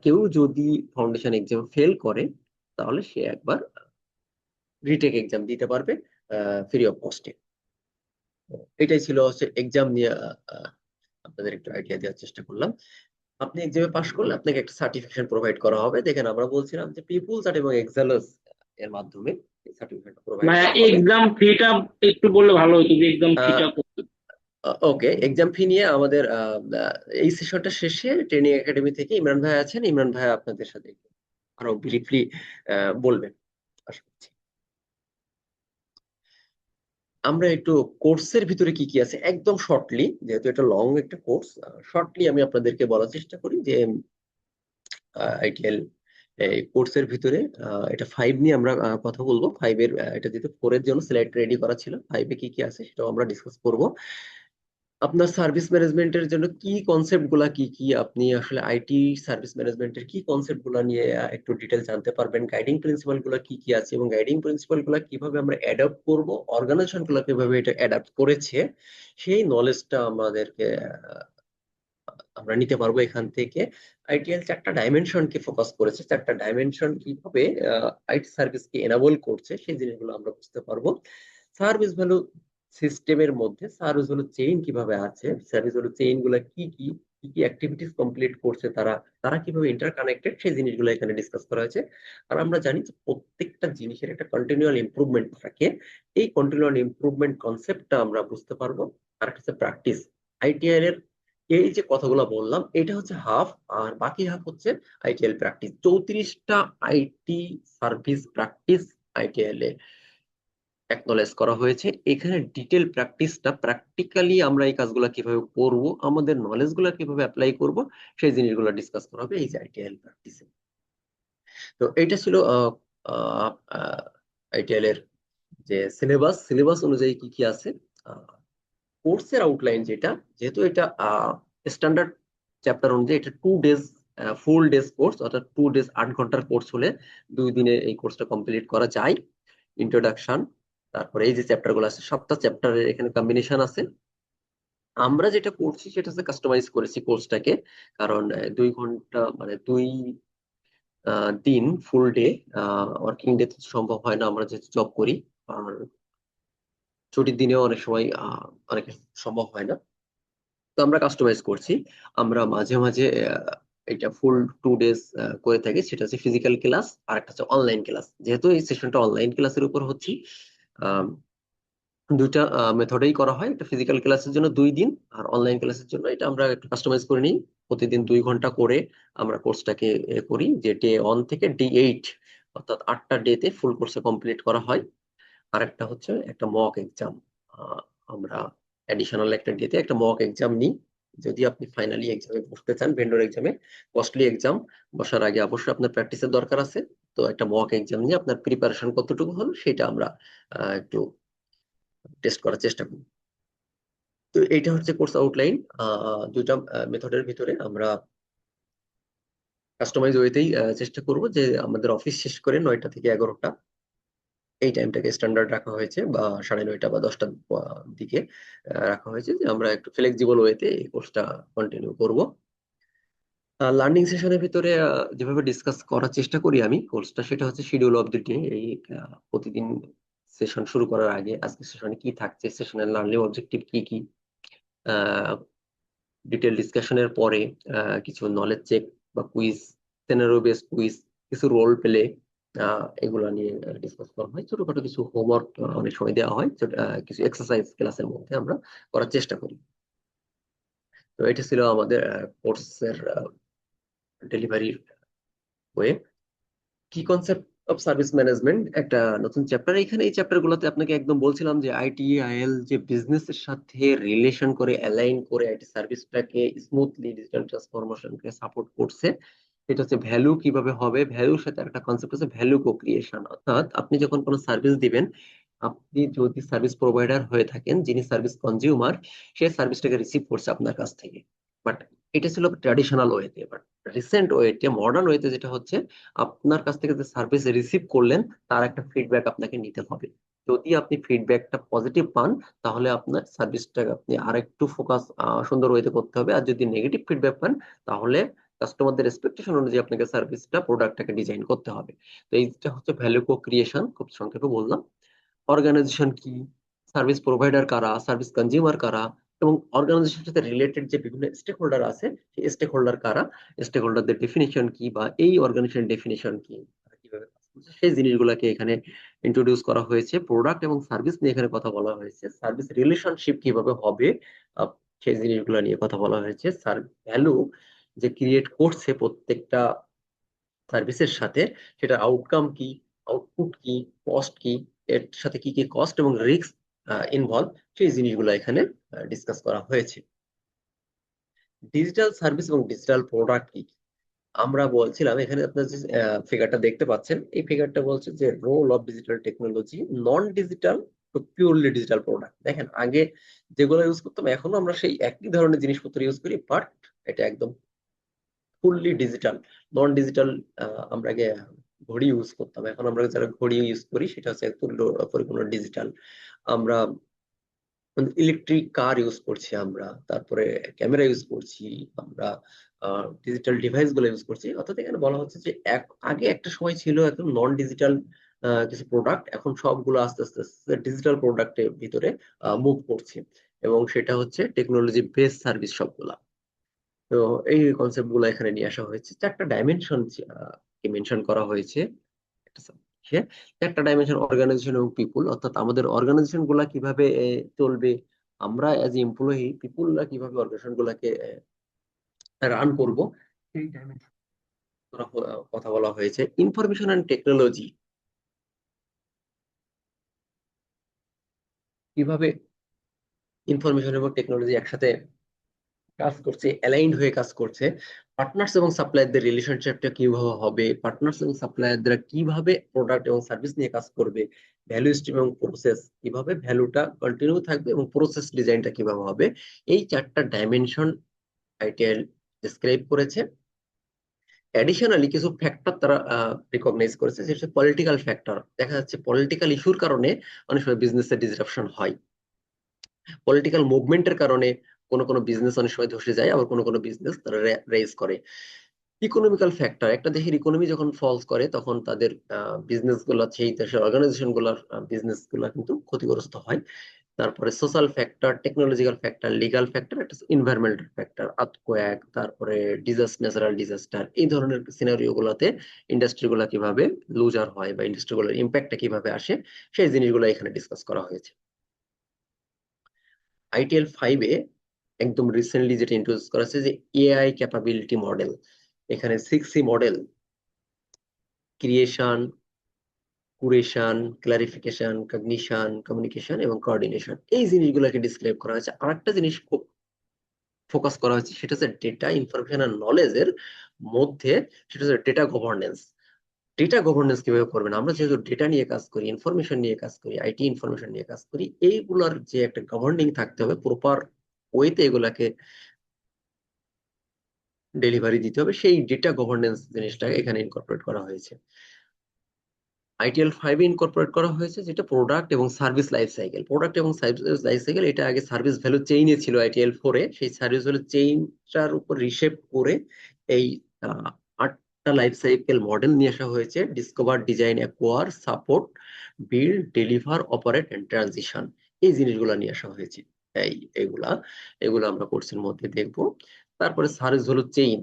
কেউ যদি ফাউন্ডেশন এক্সাম ফেল করে, তাহলে সে একবার রিটেক এক্সাম দিতে পারবে ফ্রি অফ কস্টে। এটাই ছিল হচ্ছে এক্সাম নিয়ে আপনাদের একটু আইডিয়া দেওয়ার চেষ্টা করলাম। আপনি এক্সামে পাস করলে আপনাকে একটা সার্টিফিকেশন প্রোভাইড করা হবে। দেখেন, আমরা বলছিলাম যে পিপুল চার্ট এবং এক্সালস এর মাধ্যমে এই সার্টিফিকেটটা প্রোভাইড ভাইয়া করা হবে। এক্সাম ফিটা একটু বললে ভালো হতো যে এক্সাম ফিটা ওকে, এক্সাম ফি নিয়ে আমাদের এই সেশনটা শেষে ট্রেনিং একাডেমি থেকে ইমরান ভাই আছেন। ইমরান ভাই আপনাদের সাথে একটু আরো ব্রিফলি বলবেন, আশা করছি। আমরা একটু কোর্সের ভিতরে কি কি আছে একদম শর্টলি, যেহেতু এটা লং একটা কোর্স, শর্টলি আমি আপনাদেরকে বলার চেষ্টা করি যে আইটিএল এই কোর্সের ভিতরে এটা 5 নিয়ে আমরা কথা বলবো। 5-এর এটা যেহেতু 4-এর জন্য স্লাইড রেডি করা ছিল, 5-এ কি কি আছে সেটাও আমরা ডিসকাস করব। আপনার সার্ভিস ম্যানেজমেন্টের জন্য কি কনসেপ্ট গুলা কি কি, আপনি আসলে আইটি সার্ভিস ম্যানেজমেন্টের কি কনসেপ্ট গুলা নিয়ে একটু ডিটেল জানতে পারবেন, গাইডিং প্রিন্সিপাল গুলা কি কি আছে এবং গাইডিং প্রিন্সিপাল গুলা কিভাবে আমরা অ্যাডাপ্ট করব, অর্গানাইজেশন গুলা কিভাবে এটা অ্যাডাপ্ট করেছে, সেই নলেজটা আমাদেরকে আমরা নিতে পারবো এখান থেকে। আইটিএল 4টা ডাইমেনশনকে ফোকাস করেছে, 4টা ডাইমেনশন কিভাবে আইটি সার্ভিসকে এনাবল করছে সেই জিনিসগুলো আমরা বুঝতে পারবো। সার্ভিস ভ্যালু সিস্টেমের মধ্যে সার্ভিস ভ্যালু চেইন কিভাবে আছে, সার্ভিস ভ্যালু চেইন গুলা কি কি কি কি অ্যাক্টিভিটিস কমপ্লিট করছে তারা, তারা কিভাবে ইন্টারকানেক্টেড সেই জিনিসগুলো এখানে ডিসকাস করা হয়েছে। আর আমরা জানি যে প্রত্যেকটা জিনিসের একটা কন্টিনিউয়াল ইমপ্রুভমেন্ট থাকে, এই কন্টিনিউয়াল ইমপ্রুভমেন্ট কনসেপ্টটা আমরা বুঝতে পারবো। আর একটা হচ্ছে প্র্যাকটিস। আইটিআই এর এই যে কথাগুলো বললাম এটা হচ্ছে হাফ, আর বাকি হাফ হচ্ছে আইটিএল প্র্যাকটিস। 34টা আইটি সার্ভিস প্র্যাকটিস আইটিএল এ অ্যাকনলেজ করা হয়েছে। এখানে ডিটেল প্র্যাকটিসটা, প্র্যাকটিক্যালি আমরা এই কাজগুলো কিভাবে করব, আমাদের নলেজ গুলা কিভাবে অ্যাপ্লাই করব, সেই জিনিসগুলো ডিসকাস করা হবে এই যে আইটিএল প্র্যাকটিসে। তো এইটা ছিল আইটিএল এর যে সিলেবাস, সিলেবাস অনুযায়ী কি কি আছে। কোর্সের আউটলাইন যেটা, যেহেতু এটা স্ট্যান্ডার্ড চ্যাপ্টার অনুযায়ী এটা 2 ডেজ ফুল ডেজ কোর্স, অর্থাৎ 2 ডেজ 8 ঘন্টার কোর্স হলে 2 দিনে এই কোর্সটা কমপ্লিট করা যায়। ইন্ট্রোডাকশন, তারপরে এই যে চ্যাপ্টার গুলো আছে 7টা চ্যাপ্টারের এখানে কম্বিনেশন আছে। আমরা যেটা করছি সেটা হচ্ছে কাস্টমাইজ করেছি কোর্সটাকে, কারণ 2 ঘন্টা মানে 2 দিন ফুল ডে ওয়ার্কিং ডে সম্ভব হয় না, আমরা যেহেতু জব করি। আর ছুটির দিনেও অনেক সময় অনেক সম্ভব হয় না, তো আমরা কাস্টমাইজ করছি। আমরা মাঝে মাঝে এটা ফুল 2 ডেজ করে থাকি, সেটা হচ্ছে ফিজিক্যাল ক্লাস আর একটা হচ্ছে অনলাইন ক্লাস। যেহেতু এই সেশনটা অনলাইন ক্লাসের উপর হচ্ছে, আহ, দুইটা মেথডেই করা হয়। একটা ফিজিক্যাল ক্লাসের জন্য 2 দিন, আর অনলাইন ক্লাসের জন্য এটা আমরা একটু কাস্টমাইজ করে নিই। প্রতিদিন 2 ঘন্টা করে আমরা কোর্সটাকে করি, যে ডে 1 থেকে ডে 8, অর্থাৎ 8টা ডেতে ফুল কোর্সে কমপ্লিট করা হয়। আর একটা হচ্ছে একটা মক এক্সাম, আমরা অ্যাডিশনাল একটা ডেতে একটা মক এক্সাম নিই। যদি আপনি ফাইনালি এক্সামে বসতে চান, ভেন্ডর এক্সামে, কস্টলি এক্সাম, বসার আগে অবশ্যই আপনার প্র্যাকটিসের দরকার আছে। তো একটা মক এক্সাম নিয়ে আপনার প্রিপারেশন কতটুকু হলো সেটা আমরা একটু টেস্ট করার চেষ্টা করি। তো এইটা হচ্ছে কোর্স আউটলাইন। দুইটা মেথডের ভিতরে আমরা কাস্টমাইজ ওয়েতেই চেষ্টা করব যে আমাদের অফিস শেষ করে 9টা থেকে 11টা এই টাইমটাকে স্ট্যান্ডার্ড রাখা হয়েছে, বা 9:30 বা 10টার দিকে রাখা হয়েছে, যে আমরা একটু ফ্লেক্সিবল ওয়েতে এই কোর্সটা কন্টিনিউ করব। লার্নিং সেশনের ভিতরে যেভাবে ডিসকাস করার চেষ্টা করি আমি কোর্সটা, সেটা হচ্ছে শিডিউল অফ দি ডে। এই প্রতিদিন সেশন শুরু করার আগে আজকে সেশনে কি থাকছে, সেশনের লার্নিং অবজেক্টিভ কি কি, ডিটেল ডিসকাশনের পরে কিছু নলেজ চেক বা কুইজ, সিনারিও বেস কুইজ, কিছু রোল প্লে, এগুলা নিয়ে ডিসকাস করা হয়। ছোটখাটো কিছু হোমওয়ার্ক অনেক সময় দেওয়া হয়, কিছু এক্সারসাইজ ক্লাসের মধ্যে আমরা করার চেষ্টা করি। তো এটা ছিল আমাদের কোর্সের ডেলিভারির ওয়ে। কি কনসেপ্ট অফ সার্ভিস ম্যানেজমেন্ট একটা নতুন চ্যাপ্টার। এখানে এই চ্যাপ্টার গুলোতে আপনাকে একদম বলছিলাম যে আইটিআইএল যে বিজনেস এর সাথে রিলেশন করে, অ্যালাইন করে আইটি সার্ভিসটাকে স্মুথলি ডিজিটাল ট্রান্সফরমেশনকে সাপোর্ট করছে। এটা হচ্ছে ভ্যালু কিভাবে হবে, ভ্যালুর সাথে একটা কনসেপ্ট হচ্ছে ভ্যালু কো ক্রিয়েশন। অর্থাৎ আপনি যখন কোনো সার্ভিস দিবেন, আপনি যদি সার্ভিস প্রোভাইডার হয়ে থাকেন, যিনি সার্ভিস কনজিউমার, সে সার্ভিসটাকে রিসিভ করছে আপনার কাছ থেকে। বাট এটা ছিল ট্র্যাডিশনাল ওয়েতে। বাট রিসেন্ট ওয়েতে, মডার্ন ওয়েতে যেটা হচ্ছে, আপনার কাছ থেকে যে সার্ভিস রিসিভ করলেন তার একটা ফিডব্যাক আপনাকে নিতে হবে। যদি আপনি ফিডব্যাকটা পজিটিভ পান, তাহলে আপনার সার্ভিসটা আপনি আরেকটু ফোকাস সুন্দর ওয়েতে করতে হবে। আর যদি নেগেটিভ ফিডব্যাক পান, তাহলে কাস্টমারদের এক্সপেকটেশন অনুযায়ী আপনাকে সার্ভিসটা, প্রোডাক্টটাকে ডিজাইন করতে হবে। তো এইটা হচ্ছে ভ্যালু কো ক্রিয়েশন, খুব সংক্ষেপে বললাম। অর্গানাইজেশন কি, সার্ভিস প্রোভাইডার কারা, সার্ভিস কনজিউমার কারা, এবং অর্গানাইজেশনের সাথে রিলেটেড যে বিভিন্ন স্টেক হোল্ডার আছে, সেই স্টেক হোল্ডার কারা, স্টেক হোল্ডারদের ডেফিনিশন কি, বা এই অর্গানাইজেশন ডেফিনিশন কি, তারা কিভাবে কাজ করছে, সেই জিনিসগুলোকে এখানে ইন্ট্রোডিউস করা হয়েছে। প্রোডাক্ট এবং সার্ভিস নিয়ে এখানে কথা বলা হয়েছে। সার্ভিস রিলেশনশিপ কিভাবে হবে, আহ, সেই জিনিসগুলো নিয়ে কথা বলা হয়েছে। ভ্যালু যে ক্রিয়েট করছে প্রত্যেকটা সার্ভিসের সাথে, সেটার আউটকাম কি, আউটপুট কি, কস্ট কি, এর সাথে কি কি কস্ট এবং রিস্ক ইনভলভ, সেই জিনিসগুলো এখানে ডিসকাস করা হয়েছে। ডিজিটাল সার্ভিস এবং ডিজিটাল প্রোডাক্ট কি? আমরা বলছিলাম এখানে আপনার যে ফিগারটা দেখতে পাচ্ছেন, এই ফিগারটা বলছে যে role of digital technology non digital to purely digital product. দেখেন আগে যেগুলো ইউজ করতাম এখনো আমরা সেই একই ধরনের জিনিসপত্র ইউজ করি, বাট এটা একদম ফুললি ডিজিটাল। নন ডিজিটাল আমরা আগে ঘড়ি ইউজ করতাম, এখন আমরা যারা ঘড়ি ইউজ করি সেটা হচ্ছে পরিপূর্ণ ডিজিটাল। আমরা ইলেকট্রিক কার ইউজ করছি, আমরা তারপরে ক্যামেরা ইউজ করছি, আমরা ডিজিটাল ডিভাইস গুলো ইউজ করছি। অর্থাৎ এখানে বলা হচ্ছে যে আগে একটা সময় ছিল একদম নন ডিজিটাল কিছু প্রোডাক্ট, এখন সবগুলো আস্তে আস্তে আস্তে ডিজিটাল প্রোডাক্টের ভিতরে মুভ করছে, এবং সেটা হচ্ছে টেকনোলজি বেস সার্ভিস সবগুলা। তো এই কনসেপ্ট গুলো এখানে নিয়ে আসা হয়েছে। চারটা ডাইমেনশন মেনশন করা হয়েছে একটা subject-এ। চারটা ডাইমেনশন, অর্গানাইজেশন এবং পিপুল, অর্থাৎ আমাদের অর্গানাইজেশন গুলা কিভাবে চলবে, আমরা অ্যাজ এমপ্লয়ি পিপুলরা কিভাবে অর্গানাইজেশন গুলাকে রান করব, সেই ডাইমেনশন কথা বলা হয়েছে। ইনফরমেশন অ্যান্ড টেকনোলজি, কিভাবে ইনফরমেশন এবং টেকনোলজি একসাথে কাজ করছে, অ্যালাইন্ড হয়ে কাজ করছে। পার্টনার্স এবং সাপ্লায়ারদের রিলেশনশিপটা কিভাবে হবে, পার্টনার্স এবং সাপ্লায়াররা কিভাবে প্রোডাক্ট এবং সার্ভিস নিয়ে কাজ করবে, ভ্যালু স্ট্রিম এবং প্রসেস, কিভাবে ভ্যালুটা কন্টিনিউ থাকবে এবং প্রসেস ডিজাইনটা কিভাবে হবে, এই চারটা ডাইমেনশন আইটিএল ডিসক্রাইব করেছে। অ্যাডিশনালি কিছু ফ্যাক্টর তারা রিকগনাইজ করেছে, যেটা হচ্ছে পলিটিক্যাল ফ্যাক্টর। দেখা যাচ্ছে পলিটিক্যাল ইস্যুর কারণে অনেক সময় বিজনেসের ডিসরাপশন হয়, পলিটিক্যাল মুভমেন্টের কারণে কোনো কোনো বিজনেস অনেক সময় ধসে যায়, আবার কোনো কোনো বিজনেস তারা রেজ করে। ইকোনমিক্যাল ফ্যাক্টর, একটা দেশের ইকোনমি যখন ফলস করে তখন তাদের বিজনেস গুলা, সেই দেশের অর্গানাইজেশন গুলার বিজনেস গুলা কিন্তু ক্ষতিগ্রস্ত হয়। তারপরে social factor, technological factor, legal factor, একটা এনভায়রনমেন্টাল ফ্যাক্টর, আর্থকোয়াক, তারপরে ন্যাচারাল ডিজাস্টার, এই ধরনের সিনারিও গুলাতে ইন্ডাস্ট্রি গুলা কিভাবে লুজার হয় বা ইন্ডাস্ট্রি গুলোর ইম্প্যাক্টটা কিভাবে আসে, সেই জিনিসগুলো এখানে ডিসকাস করা হয়েছে। আইটিএল 5-এ একদম রিসেন্টলি যেটা ইন্ট্রোডিউস করা হয়েছে যে এআই ক্যাপাবিলিটি মডেল। এখানে 6C model, creation, curation, clarification, cognition, communication এবং কোঅর্ডিনেশন, এই জিনিসগুলোকে ডিসক্রাইব করা হয়েছে। আরেকটা জিনিস খুব ফোকাস করা হয়েছে, সেটা হচ্ছে ডেটা, ইনফরমেশন আর নলেজের মধ্যে, সেটা হচ্ছে ডেটা গভর্নেন্স। ডেটা গভর্নেন্স কিভাবে করবেন, আমরা যেহেতু ডেটা নিয়ে কাজ করি, ইনফরমেশন নিয়ে কাজ করি, আইটি ইনফরমেশন নিয়ে কাজ করি, এইগুলার যে একটা গভর্নিং থাকতে হবে, প্রপার ওয়েতে এগুলাকে ডেলিভারি দিতে হবে, সেই ডেটা গভর্নেন্স জিনিসটা এখানে ইনকর্পোরেট করা হয়েছে। আইটিএল 5-এ ইনকর্পোরেট করা হয়েছে যেটা প্রোডাক্ট এবং সার্ভিস লাইফ সাইকেল। প্রোডাক্ট এবং সার্ভিস লাইফ সাইকেল, এটা আগে সার্ভিস ভ্যালু চেইনে ছিল আইটিএল 4-এ, সেই সার্ভিস ভ্যালু চেইনটার উপর রিশেপ করে এই 8টা লাইফ সাইকেল মডেল নিয়ে আসা হয়েছে: discover, design, acquire, support, build, deliver, operate and transition. এই জিনিসগুলো নিয়ে আসা হয়েছে। এগুলা এগুলো আমরা কোর্সের মধ্যে দেখবো। তারপরে সার্ভিস হলো চেইন,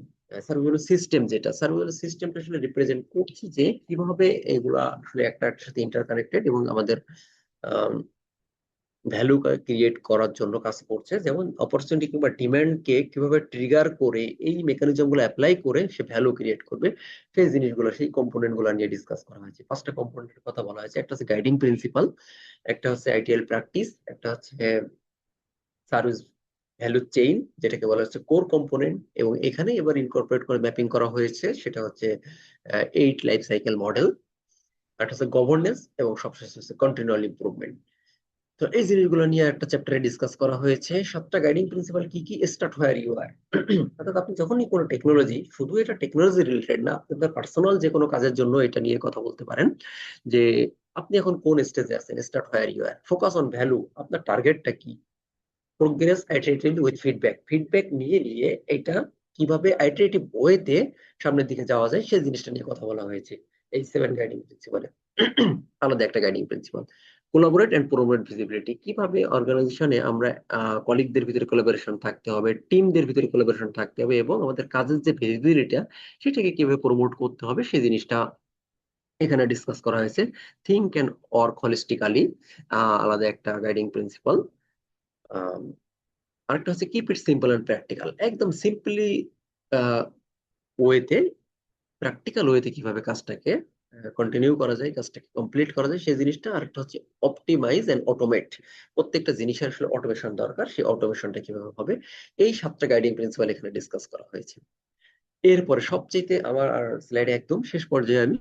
সার্ভিস সিস্টেম, যেটা সার্ভিস সিস্টেমটা আসলে রিপ্রেজেন্ট করছে যে কিভাবে এগুলা আসলে একটার সাথে ইন্টারকানেক্টেড এবং আমাদের ভ্যালু ক্রিয়েট করার জন্য কাজ করছে। যেমন অপরচুনিটি কিংবা ডিমান্ডকে কিভাবে ট্রিগার করে এই মেকানিজম গুলো অ্যাপ্লাই করে সে ভ্যালু ক্রিয়েট করবে, সেই জিনিসগুলো, সেই কম্পোনেন্ট গুলো নিয়ে ডিসকাস করা হয়েছে। 5টা কম্পোনেন্টের কথা বলা হয়েছে। একটা হচ্ছে গাইডিং প্রিন্সিপাল, একটা হচ্ছে আইটিএল প্র্যাকটিস, একটা হচ্ছে সার্ভিস ভ্যালু চেইন, যেটাকে বলা হচ্ছে কোর কম্পোনেন্ট, এবং এখানে এবার ইনকর্পোরেট করে ম্যাপিং করা হয়েছে, সেটা হচ্ছে 8 লাইফ সাইকেল মডেল। একটা হচ্ছে গভর্নেন্স, এবং সবশেষে হচ্ছে কন্টিনিউয়াল ইমপ্রুভমেন্ট। তো এই জিনিসগুলো নিয়ে একটা চ্যাপ্টারে ডিসকাস করা হয়েছে। 7টা গাইডিং প্রিন্সিপাল কি কি: স্টার্ট হোয়ার ইউ আর, অর্থাৎ আপনি যখনই কোনো টেকনোলজি, শুধু এটা টেকনোলজি রিলেটেড না, আপনার পার্সোনাল যে কোনো কাজের জন্য এটা নিয়ে কথা বলতে পারেন, যে আপনি এখন কোন স্টেজে আছেন। Start where you are, focus on value, আপনার টার্গেটটা কি, progress iteratively with feedback, feedback নিয়ে নিয়ে এটা কিভাবে আইটারেটিভ ওয়েতে সামনের দিকে যাওয়া যায়, সেই জিনিসটা নিয়ে কথা বলা হয়েছে এই 7 গাইডিং প্রিন্সিপালে। আলাদা একটা guiding principle, collaborate and promote visibility, কিভাবে অর্গানাইজেশনে আমরা কলিগদের ভিতরে কোলাবোরেশন থাকতে হবে, টিমদের ভিতরে কোলাবোরেশন থাকতে হবে, এবং আমাদের কাজের যে ভিজিবিলিটিটা সেটাকে কিভাবে প্রমোট করতে হবে, সেই জিনিসটা এখানে ডিসকাস করা হয়েছে। থিঙ্ক এন্ড ওয়ার্ক হলিস্টিক্যালি, আলাদা একটা গাইডিং প্রিন্সিপাল। আরেকটা হচ্ছে keep it simple and practical, একদম সিম্পলি ওয়েতে, প্র্যাকটিক্যাল ওয়েতে কিভাবে কাজটাকে কন্টিনিউ করা যায়, কাজটাকে কমপ্লিট করা যায় সেই জিনিসটা। আর একটা হচ্ছে অপটিমাইজ এন্ড অটোমেট। প্রত্যেকটা জিনিসের আসলে অটোমেশন দরকার, সেই অটোমেশনটা কিভাবে হবে, এই 7টা গাইডিং প্রিন্সিপাল এখানে ডিসকাস করা হয়েছে। এরপরে সবচেয়ে আমার স্লাইডে একদম শেষ পর্যায়ে আমি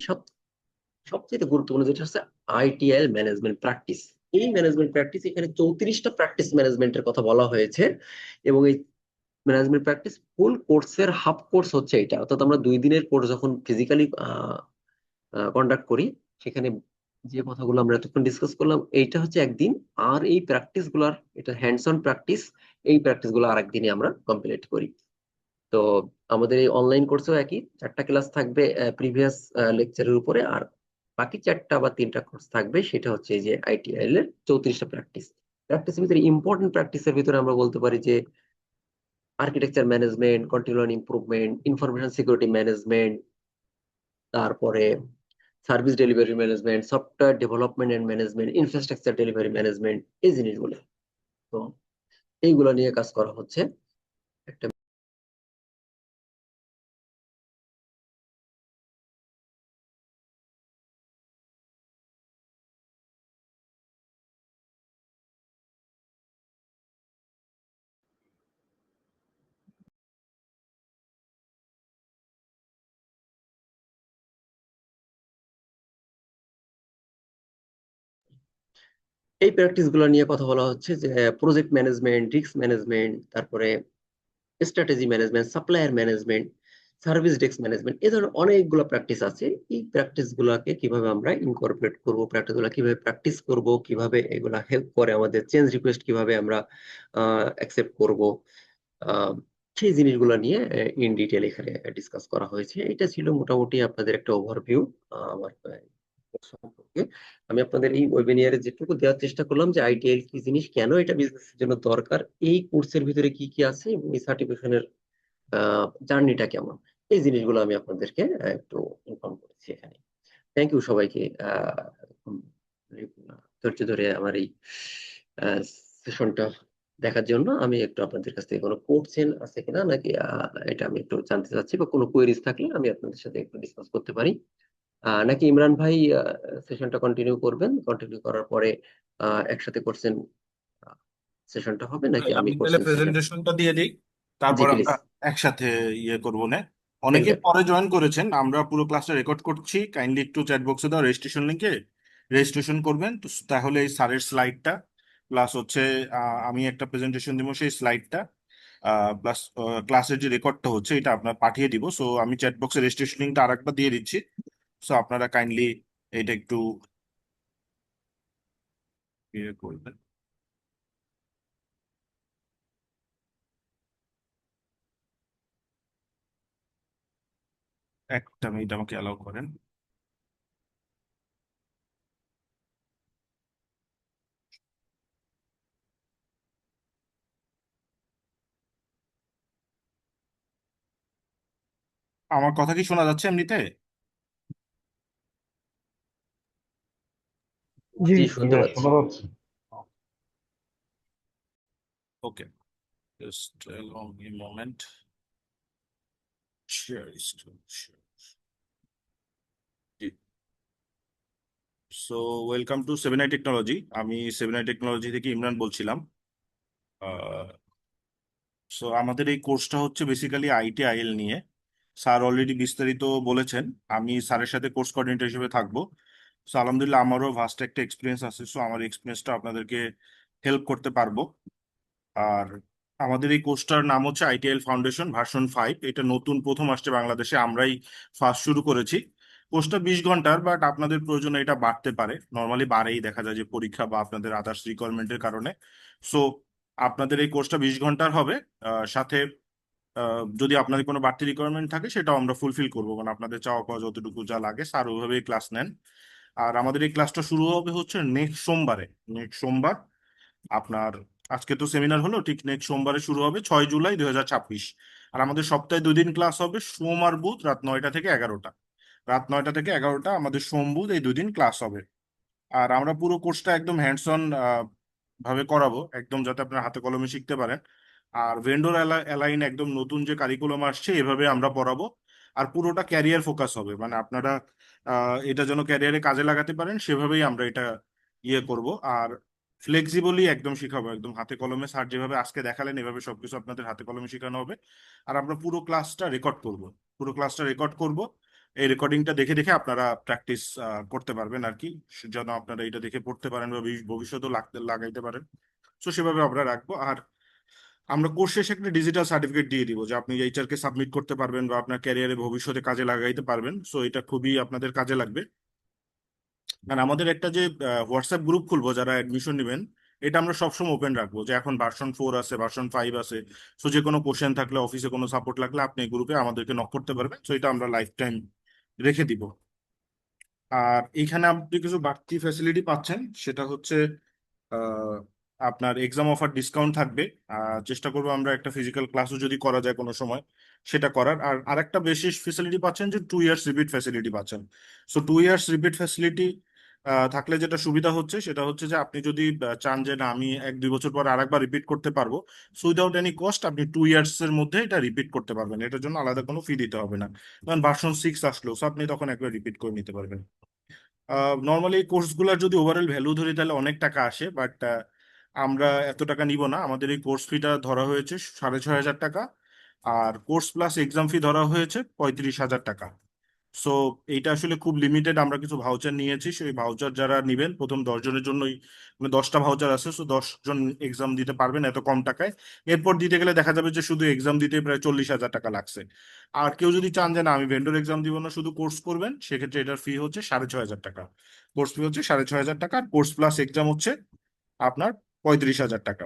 সবচেয়ে গুরুত্বপূর্ণ যেটা হচ্ছে আইটিএল ম্যানেজমেন্ট প্র্যাকটিস। এই ম্যানেজমেন্ট প্র্যাকটিস, এখানে 34টা প্র্যাকটিস ম্যানেজমেন্টের কথা বলা হয়েছে। এবং এই ম্যানেজমেন্ট প্র্যাকটিস ফুল কোর্সের হাফ কোর্স হচ্ছে এটা, অর্থাৎ আমরা 2 দিনের কোর্স যখন ফিজিক্যালি কন্ডাক্ট করি, সেখানে যে কথাগুলো আমরা এতক্ষণ ডিসকাস করলাম এইটা হচ্ছে একদিন। আর এই প্র্যাকটিস গুলার, এটা হ্যান্ডস অন প্র্যাকটিস, এই প্র্যাকটিস গুলো আরেকদিনে আমরা কমপ্লিট করি। তো আমাদের এই অনলাইন কোর্সেও একই 4টা ক্লাস থাকবে প্রিভিয়াস লেকচারের উপরে, আর বাকি 4টা বা 3টা কোর্স থাকবে, সেটা হচ্ছে এই যে আইটিআইএল এর 34টা প্র্যাকটিস। প্র্যাকটিসের ভিতরে ইম্পর্টেন্ট প্র্যাকটিসের ভিতরে আমরা বলতে পারি যে architecture management, continuous improvement, information security management, তারপরে service delivery management, software development and management, infrastructure delivery management, এই জিনিসগুলো। তো এইগুলো নিয়ে কাজ করা হচ্ছে। একটা এই প্র্যাকটিস গুলো নিয়ে কথা বলা হচ্ছে যে প্রজেক্ট ম্যানেজমেন্ট, রিস্ক ম্যানেজমেন্ট, তারপরে strategy management, supplier management, service desk management, এই ধরনের অনেকগুলো প্র্যাকটিস আছে। এই প্র্যাকটিস গুলাকে কিভাবে আমরা ইনকর্পোরেট করবো, প্র্যাকটিস গুলা কিভাবে প্র্যাকটিস করব, কিভাবে এগুলা হেল্প করে আমাদের চেঞ্জ রিকোয়েস্ট কিভাবে আমরা অ্যাকসেপ্ট করব, আহ, সেই জিনিসগুলো নিয়ে ইন ডিটেল এখানে ডিসকাস করা হয়েছে। এটা ছিল মোটামুটি আপনাদের একটা ওভারভিউ আমার সম্পর্কে। আমি আপনাদের এই ওয়েবিনিয়ারে যেটুকু দেওয়ার চেষ্টা করলাম যে আইটিএল কি জিনিস, কেন এটা বিজনেসের জন্য দরকার, এই কোর্সের ভিতরে কি কি আছে, এবং এই সার্টিফিকেশনের জার্নিটা কেমন, এই জিনিসগুলো আমি আপনাদেরকে একটু ইনফর্ম করেছি এখানে। থ্যাংক ইউ সবাইকে উম, ধৈর্য ধরে আমার এই সেশনটা দেখার জন্য। আমি একটু আপনাদের কাছ থেকে কোনো কোশ্চেন আছে কিনা, নাকি এটা আমি একটু জানতে চাচ্ছি, বা কোনো কোয়েরিজ থাকলে আমি আপনাদের সাথে একটু ডিসকাস করতে পারি। নাকি ইমরান ভাই সেশনটা কন্টিনিউ করবেন, কন্টিনিউ করার পরে একসাথে কোশ্চেন সেশনটা হবে, নাকি আমি আমি তাহলে কোশ্চেন সেশন? প্রেজেন্টেশনটা দিয়ে দিই, জি তারপর প্লিজ। আমরা একসাথে ইয়ে করবো না। অনেকে এক্সাক্ট। পরে জয়েন করেছেন, আমরা পুরো ক্লাসটা রেকর্ড করছি, কাইন্ডলি একটু চ্যাট বক্সে দাও রেজিস্ট্রেশন লিংকে রেজিস্ট্রেশন করবেন তো। তাহলে এই স্যারের স্লাইডটা প্লাস হচ্ছে আমি একটা প্রেজেন্টেশন দিব, সেই স্লাইডটা প্লাস ক্লাসের যে রেকর্ডটা হচ্ছে এটা আপনার পাঠিয়ে দিব। সো আমি চ্যাট বক্সে রেজিস্ট্রেশন লিংকটা আরেকবার দিয়ে দিচ্ছি। সো আপনারা কাইন্ডলি এটা একটু ইয়ে করবেন। একটা মিনিট আমাকে অ্যালাউ করেন। আমার কথা কি শোনা যাচ্ছে এমনিতে? জি। জি, শুনতে পাচ্ছি। শোনা যাচ্ছে। ওকে, just allow me a moment. Share screen, share. So welcome to 7i technology. আমি 7i টেকনোলজি থেকে ইমরান বলছিলাম। সো আমাদের এই কোর্সটা হচ্ছে বেসিক্যালি আইটিআইএল নিয়ে। স্যার অলরেডি বিস্তারিত বলেছেন, আমি স্যারের সাথে কোর্স কোঅর্ডিনেটর হিসেবে থাকবো। সো আলহামদুলিল্লাহ আমারও ভাস্ট একটা এক্সপিরিয়েন্স আছে, সো আমার এক্সপিরিয়েন্সটা আপনাদেরকে হেল্প করতে পারবো। আর আমাদের এই কোর্সটার নাম হচ্ছে আইটিএল ফাউন্ডেশন ভার্সন 5। এটা নতুন প্রথম আসছে বাংলাদেশে, আমরাই ফার্স্ট শুরু করেছি। কোর্সটা 20 ঘন্টার, বাট আপনাদের প্রয়োজনে এটা বাড়তে পারে, নর্মালি বাড়েই দেখা যায় যে পরীক্ষা বা আপনাদের আদার্স রিকোয়ারমেন্টের কারণে। সো আপনাদের এই কোর্সটা 20 ঘন্টার হবে। সাথে যদি আপনাদের কোনো বাড়তি রিকোয়ারমেন্ট থাকে সেটাও আমরা ফুলফিল করবো, মানে আপনাদের চাওয়া পাওয়া যতটুকু যা লাগে স্যার ওইভাবেই ক্লাস নেন। আর আমাদের এই ক্লাসটা শুরু হবে হচ্ছে নেক্সট সোমবারে। নেক্সট সোমবার আপনার, আজকে তো সেমিনার হলো, ঠিক নেক্সট সোমবারে শুরু হবে 6 জুলাই 2026। আর আমাদের সপ্তাহে 2 দিন ক্লাস হবে, সোম আর বুধ রাত 9টা থেকে 11টা। রাত 9টা থেকে 11টা আমাদের সোম বুধ এই 2 দিন ক্লাস হবে। আর আমরা পুরো কোর্সটা একদম হ্যান্ডস অন ভাবে করাবো, একদম যাতে আপনার হাতে কলমে শিখতে পারেন। আর ভেন্ডর অ্যালাইন একদম নতুন যে কারিকুলাম আসছে এভাবে আমরা পড়াবো। আর পুরোটা ক্যারিয়ার ফোকাস হবে, মানে আপনারা এটা যেন ক্যারিয়ারে কাজে লাগাতে পারেন সেভাবেই আমরা এটা করব। আর ফ্লেক্সিবলি একদম শিখাবো, একদম হাতে কলমে স্যার যেভাবে আজকে দেখালেন এভাবে সবকিছু আপনাদের হাতে কলমে শেখানো হবে। আর আমরা পুরো ক্লাসটা রেকর্ড করব, পুরো ক্লাসটা রেকর্ড করব। এই রেকর্ডিংটা দেখে দেখে আপনারা প্র্যাকটিস করতে পারবেন আর কি, যেন আপনারা এটা দেখে পড়তে পারেন বা ভবিষ্যতেও লাগাইতে পারেন। তো সেভাবে আমরা রাখবো। আর আমরা কোর্স শেষে একটা ডিজিটাল সার্টিফিকেট দিয়ে দিব, যে আপনি এইচআর কে সাবমিট করতে পারবেন বা আপনার ক্যারিয়ারে ভবিষ্যতে কাজে লাগাইতে পারবেন। সো এটা খুবই আপনাদের কাজে লাগবে। আর আমাদের একটা যে হোয়াটসঅ্যাপ গ্রুপ খুলবো যারা অ্যাডমিশন নেবেন, এটা আমরা সবসময় ওপেন রাখবো, যে এখন ভার্সন 4 আছে, ভার্সন 5 আছে। সো যে কোনো কোশ্চেন থাকলে, অফিসে কোনো সাপোর্ট লাগলে আপনি এই গ্রুপে আমাদেরকে নক করতে পারবেন। সো এটা আমরা লাইফ টাইম রেখে দিব। আর এখানে আপনি কিছু বাড়তি ফ্যাসিলিটি পাচ্ছেন, সেটা হচ্ছে আহ, আপনার এক্সাম অফার ডিসকাউন্ট থাকবে। চেষ্টা করবো আমরা একটা ফিজিক্যাল ক্লাসও যদি করা যায় কোনো সময় সেটা করার। আর আরেকটা বিশেষ ফ্যাসিলিটি পাচ্ছেন, যে 2 ইয়ার্স রিপিট ফ্যাসিলিটি পাচ্ছেন। সো 2 ইয়ার্স রিপিট ফ্যাসিলিটি থাকলে যেটা সুবিধা হচ্ছে সেটা হচ্ছে যে আপনি যদি চান যে না আমি 1-2 বছর পর আরেকবার রিপিট করতে পারবো, সো উইদাউট এনি কস্ট আপনি 2 ইয়ার্স এর মধ্যে এটা রিপিট করতে পারবেন, এটার জন্য আলাদা কোনো ফি দিতে হবে না। কারণ ভার্সন 6 আসলো, সো আপনি তখন একবার রিপিট করে নিতে পারবেন। নর্মালি এই কোর্সগুলোর যদি ওভারঅল ভ্যালু ধরি তাহলে অনেক টাকা আসে, বাট আমরা এত টাকা নিব না। আমাদের এই কোর্স ফিটা ধরা হয়েছে 6,500 টাকা, আর কোর্স প্লাস এক্সাম ফি ধরা হয়েছে 35,000 টাকা। সো এইটা আসলে খুব লিমিটেড। আমরা কিছু ভাউচার নিয়েছি, সেই ভাউচার যারা নিবেন প্রথম 10 জনের জন্যই, মানে 10টা ভাউচার আছে, সো 10 জন এক্সাম দিতে পারবেন এত কম টাকায়। এরপর দিতে গেলে দেখা যাবে যে শুধু এক্সাম দিতে প্রায় 40,000 টাকা লাগছে। আর কেউ যদি চান যে না আমি ভেন্ডর এক্সাম দিব না, শুধু কোর্স করবেন, সেক্ষেত্রে এটার ফি হচ্ছে 6,500 টাকা। কোর্স ফি হচ্ছে 6,500 টাকা, আর কোর্স প্লাস এক্সাম হচ্ছে আপনার 35,000 টাকা।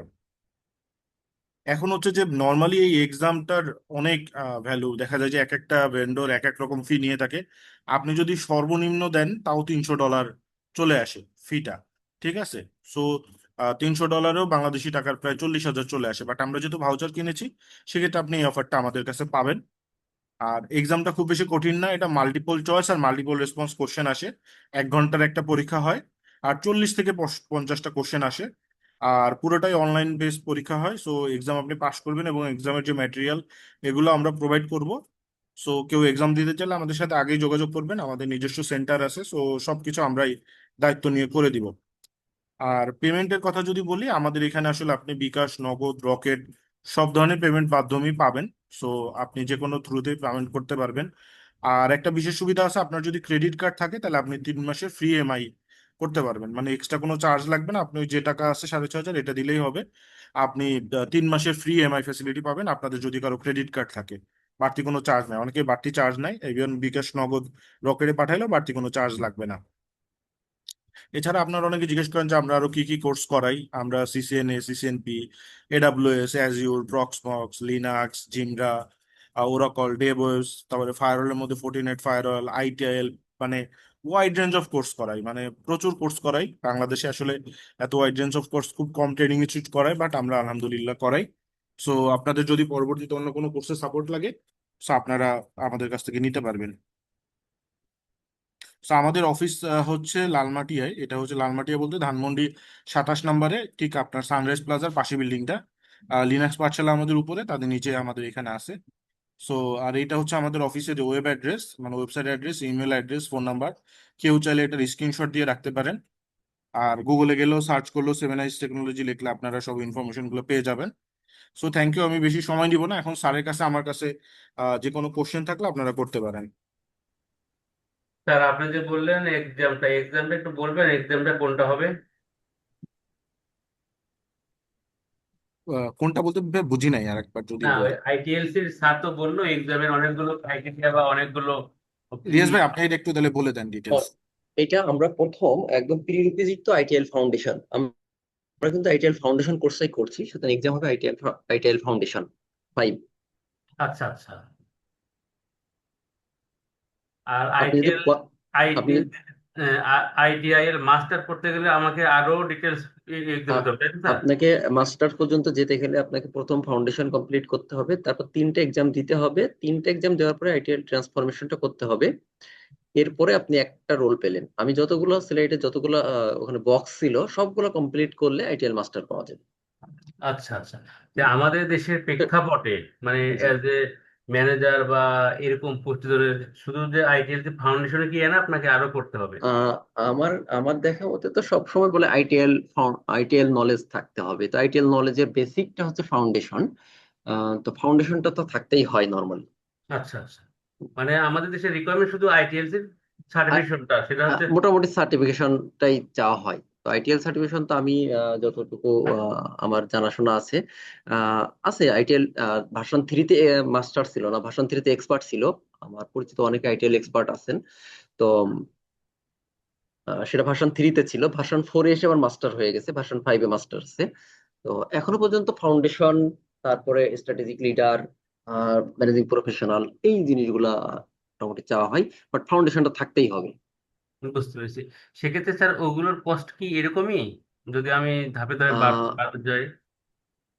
এখন হচ্ছে যে নর্মালি এই এক্সামটার অনেক ভ্যালু, দেখা যায় যে এক একটা ভেন্ডর এক এক রকম ফি নিয়ে থাকে। আপনি যদি সর্বনিম্ন দেন তাও $300 চলে আসে ফিটা, ঠিক আছে? সো $300 বাংলাদেশি টাকার প্রায় 40,000 চলে আসে। বাট আমরা যেহেতু ভাউচার কিনেছি, সেক্ষেত্রে আপনি এই অফারটা আমাদের কাছে পাবেন। আর এক্সামটা খুব বেশি কঠিন না, এটা মাল্টিপল চয়েস আর মাল্টিপল রেসপন্স কোশ্চেন আসে। 1 ঘন্টার একটা পরীক্ষা হয়, আর 40 থেকে 50টা কোশ্চেন আসে। আর পুরোটাই অনলাইন বেস পরীক্ষা হয়। সো এক্সাম আপনি পাস করবেন, এবং এক্সামের যে ম্যাটেরিয়াল এগুলো আমরা প্রোভাইড করব। সো কেউ এক্সাম দিতে চাইলে আমাদের সাথে আগেই যোগাযোগ করবেন, আমাদের নিজস্ব সেন্টার আছে। সো সবকিছু আমরাই দায়িত্ব নিয়ে করে দিব। আর পেমেন্টের কথা যদি বলি, আমাদের এখানে আসলে আপনি বিকাশ, নগদ, রকেট সব ধরনের পেমেন্ট মাধ্যমই পাবেন। সো আপনি যে কোনো থ্রুতে পেমেন্ট করতে পারবেন। আর একটা বিশেষ সুবিধা আছে, আপনার যদি ক্রেডিট কার্ড থাকে তাহলে আপনি 3 মাসের ফ্রি ইএমআই করতে পারবেন, মানে এক্সট্রা কোনো চার্জ লাগবে না। আপনি ওই যে টাকা আছে 6,500 এটা দিলেই হবে। আপনি 3 মাসের ফ্রি ইএমআই ফেসিলিটি পাবেন, আপনাদের যদি কারো ক্রেডিট কার্ড থাকে। বাড়তি কোনো চার্জ নাই, অনেকে বাড়তি চার্জ নাই, ইভেন বিকাশ, নগদ, রকেটে পাঠাইলেও বাড়তি কোনো চার্জ লাগবে না। এছাড়া আপনারা অনেকে জিজ্ঞেস করেন যে আমরা আরো কি কি কোর্স করাই। আমরা CCNA, CCNP, AWS, অ্যাজিউর, প্রক্সমক্স, Linux, জিমরা, Oracle, ডেবস, তারপরে ফায়ারওয়ালের মধ্যে ফোর্টিনেট ফায়ারওয়াল, আইটিএল, মানে ওয়াইড রেঞ্জ অফ কোর্স করাই, মানে প্রচুর কোর্স করাই। বাংলাদেশে আসলে এত ওয়াইড রেঞ্জ অফ কোর্স খুব কম ট্রেনিং ইনস্টিটিউট করাই, বাট আমরা আলহামদুলিল্লাহ করাই। সো আপনাদের যদি পরবর্তীতে অন্য কোনো কোর্সে সাপোর্ট লাগে, সো আপনারা আমাদের কাছ থেকে নিতে পারবেন। তো আমাদের অফিস হচ্ছে লালমাটিয়ায়। এটা হচ্ছে লালমাটিয়া বলতে ধানমন্ডি 27 নম্বরে, ঠিক আপনার সানরাইজ প্লাজার পাশে বিল্ডিংটা। লিনাক্স পাঠশালা আমাদের উপরে, তাদের নিচে আমাদের এখানে আছে। সো আর এটা হচ্ছে আমাদের অফিসের ওয়েব অ্যাড্রেস, মানে website address, email address, phone number. কেউ চাইলে এটার স্ক্রিনশট দিয়ে রাখতে পারেন। আর গুগলে গেলেও সার্চ করলেও 7 আইস টেকনোলজি লিখলে আপনারা সব ইনফরমেশন গুলো পেয়ে যাবেন। সো থ্যাংক ইউ, আমি বেশি সময় নিব না। এখন স্যারের কাছে, আমার কাছে যে কোনো কোশ্চেন থাকলে আপনারা করতে পারেন। স্যার আপনি যে বললেন এক্সামটা একটু বলবেন, এক্সামটা কোনটা হবে? কোনটা বলতে বুঝি নাই, আর একবার যদি না, ওই বলেন। আইটিএলসির স্যার তো বললো এক্সামের অনেকগুলো ক্রাইটেরিয়া বা অনেকগুলো রিয়াজ ভাই, আপনি এটা একটু তাহলে বলে দেন ডিটেলস। এটা আমরা প্রথম একদম প্রিরিকুইজিট তো আইটিএল ফাউন্ডেশন, আমরা কিন্তু আইটিএল ফাউন্ডেশন কোর্সটাই করছি, সুতরাং এক্সাম হবে আইটিএল ফাউন্ডেশন 5। আচ্ছা আচ্ছা। আর আপনি যদি আপনি আইটিআই এর মাস্টার করতে গেলে আমাকে আরো ডিটেলস এক্সাম আ- দিতে হবে, তাই তো স্যার? আপনাকে মাস্টার পর্যন্ত যেতে গেলে আপনাকে প্রথম ফাউন্ডেশন কমপ্লিট করতে হবে, তারপর 3টে এক্সাম দিতে হবে, 3টে এক্সাম দেওয়ার পরে আইটিএল ট্রান্সফরমেশনটা করতে হবে। এরপরে আপনি একটা রোল পেলেন। আমি যতগুলো সিলেটে যতগুলো ওখানে বক্স ছিল সবগুলো কমপ্লিট করলে আইটিএল মাস্টার পাওয়া যাবে। আচ্ছা আচ্ছা। যে আমাদের দেশের প্রেক্ষাপটে মানে জি। এজ এ ম্যানেজার বা এরকম পোস্ট ধরে, শুধু যে আইটিএল যে ফাউন্ডেশনে কি এনা আপনাকে আরো করতে হবে? আহ, আমার আমার দেখা মতে তো সবসময় বলে আইটিএল নলেজ থাকতে হবে। তো আইটিএল নলেজের বেসিকটা হচ্ছে ফাউন্ডেশন। তো ফাউন্ডেশনটা তো থাকতেই হয় নর্মালি। আচ্ছা আচ্ছা, মানে আমাদের দেশের রিকোয়ারমেন্ট শুধু আইটিএল এর সার্টিফিকেশনটা, সেটা হচ্ছে। মোটামুটি সার্টিফিকেশনটাই চাওয়া হয়। তো আইটিএল সার্টিফিকেশন তো আমি যতটুকু আমার জানাশোনা আছে, আছে আইটিএল ভার্সন 3-তে মাস্টার ছিল না, ভার্সন 3-তে এক্সপার্ট ছিল। আমার পরিচিত অনেকে আইটিএল এক্সপার্ট আছেন। তো সেটা ভার্সন 3-তে ছিল, ভার্সন 4-এ এসে আবার মাস্টার হয়ে গেছে, ভার্সন 5-এ মাস্টার আছে। তো এখনো পর্যন্ত ফাউন্ডেশন, তারপরে স্ট্র্যাটেজিক লিডার, ম্যানেজিং প্রফেশনাল, এই জিনিসগুলা মোটামুটি চাওয়া হয়। বাট ফাউন্ডেশনটা থাকতেই হবে। বুঝতে পেরেছি। সেক্ষেত্রে স্যার ওগুলোর কস্ট কি এরকমই, যদি আমি ধাপে ধাপে বাড়তে যাই?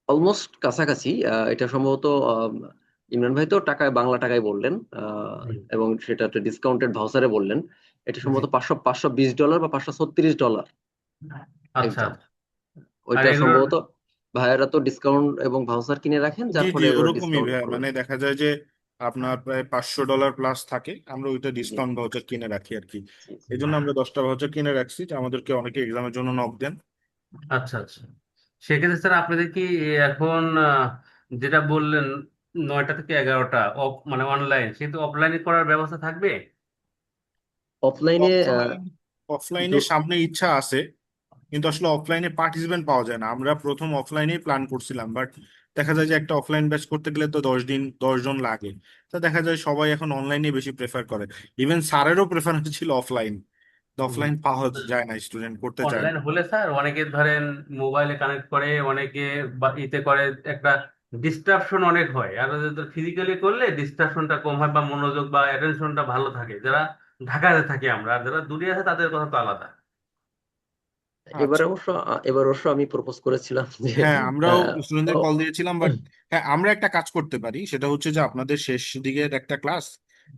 অলমোস্ট কাছাকাছি। এটা সম্ভবত ইমরান ভাই তো বাংলা টাকায় বললেন, হুম, এবং সেটা একটা ডিসকাউন্টেড ভাউচারে বললেন। এটা জি। সম্ভবত $520 বা $536 আচ্ছা, এক্সাম। আর ওইটা এগুলোর। সম্ভবত ভাইয়েরা তো ডিসকাউন্ট এবং ভাউচার কিনে রাখেন, জি যার জি, ফলে ওরা ওরকমই ডিসকাউন্ট ভাইয়া। করে। মানে দেখা যায় যে আপনার প্রায় $500 প্লাস থাকে, আমরা ওইটা জি ডিসকাউন্ট ভাউচার কিনে রাখি আর কি। জি জি। এই জন্য আমরা 10টা ভাউচার কিনে রাখছি, যে আমাদেরকে অনেকে এক্সামের জন্য নক দেন। আচ্ছা আচ্ছা, সেক্ষেত্রে স্যার আপনাদের কি এখন যেটা বললেন 9টা থেকে 11টা অফ মানে অনলাইন, সেহেতু অফলাইনে করার ব্যবস্থা থাকবে? অফলাইনে অফলাইন অফলাইনে সামনে ইচ্ছা আছে, কিন্তু আসলে অফলাইনে পার্টিসিপেন্ট পাওয়া যায় না। আমরা প্রথম অফলাইনেই প্ল্যান করছিলাম, বাট দেখা যায় যে একটা অফলাইন ব্যাচ করতে গেলে তো 10 দিন 10 জন লাগে। তো দেখা যায় সবাই এখন অনলাইনে বেশি প্রেফার করে। ইভেন স্যারেরও প্রেফারেন্স ছিল অফলাইন, তো অফলাইন পাওয়া যায় না, স্টুডেন্ট করতে চায় অনলাইন না। হলে স্যার অনেকে ধরেন মোবাইলে কানেক্ট করে, অনেকে বা ইতে করে, একটা ডিস্ট্রাকশন অনেক হয়। আর ফিজিক্যালি করলে ডিস্ট্রাকশনটা কম হয়, বা মনোযোগ বা অ্যাটেনশনটা ভালো থাকে। যারা ঢাকাতে থাকি আমরা, আর যারা দূরে আছে তাদের কথা তো আলাদা। আচ্ছা, এবার অবশ্য আমি প্রপোজ করেছিলাম যে হ্যাঁ আমরাও আহ, স্টুডেন্টদের ও- কল দিয়েছিলাম, বাট হ্যাঁ আমরা একটা কাজ করতে পারি। সেটা হচ্ছে যে আপনাদের শেষ দিকের একটা ক্লাস,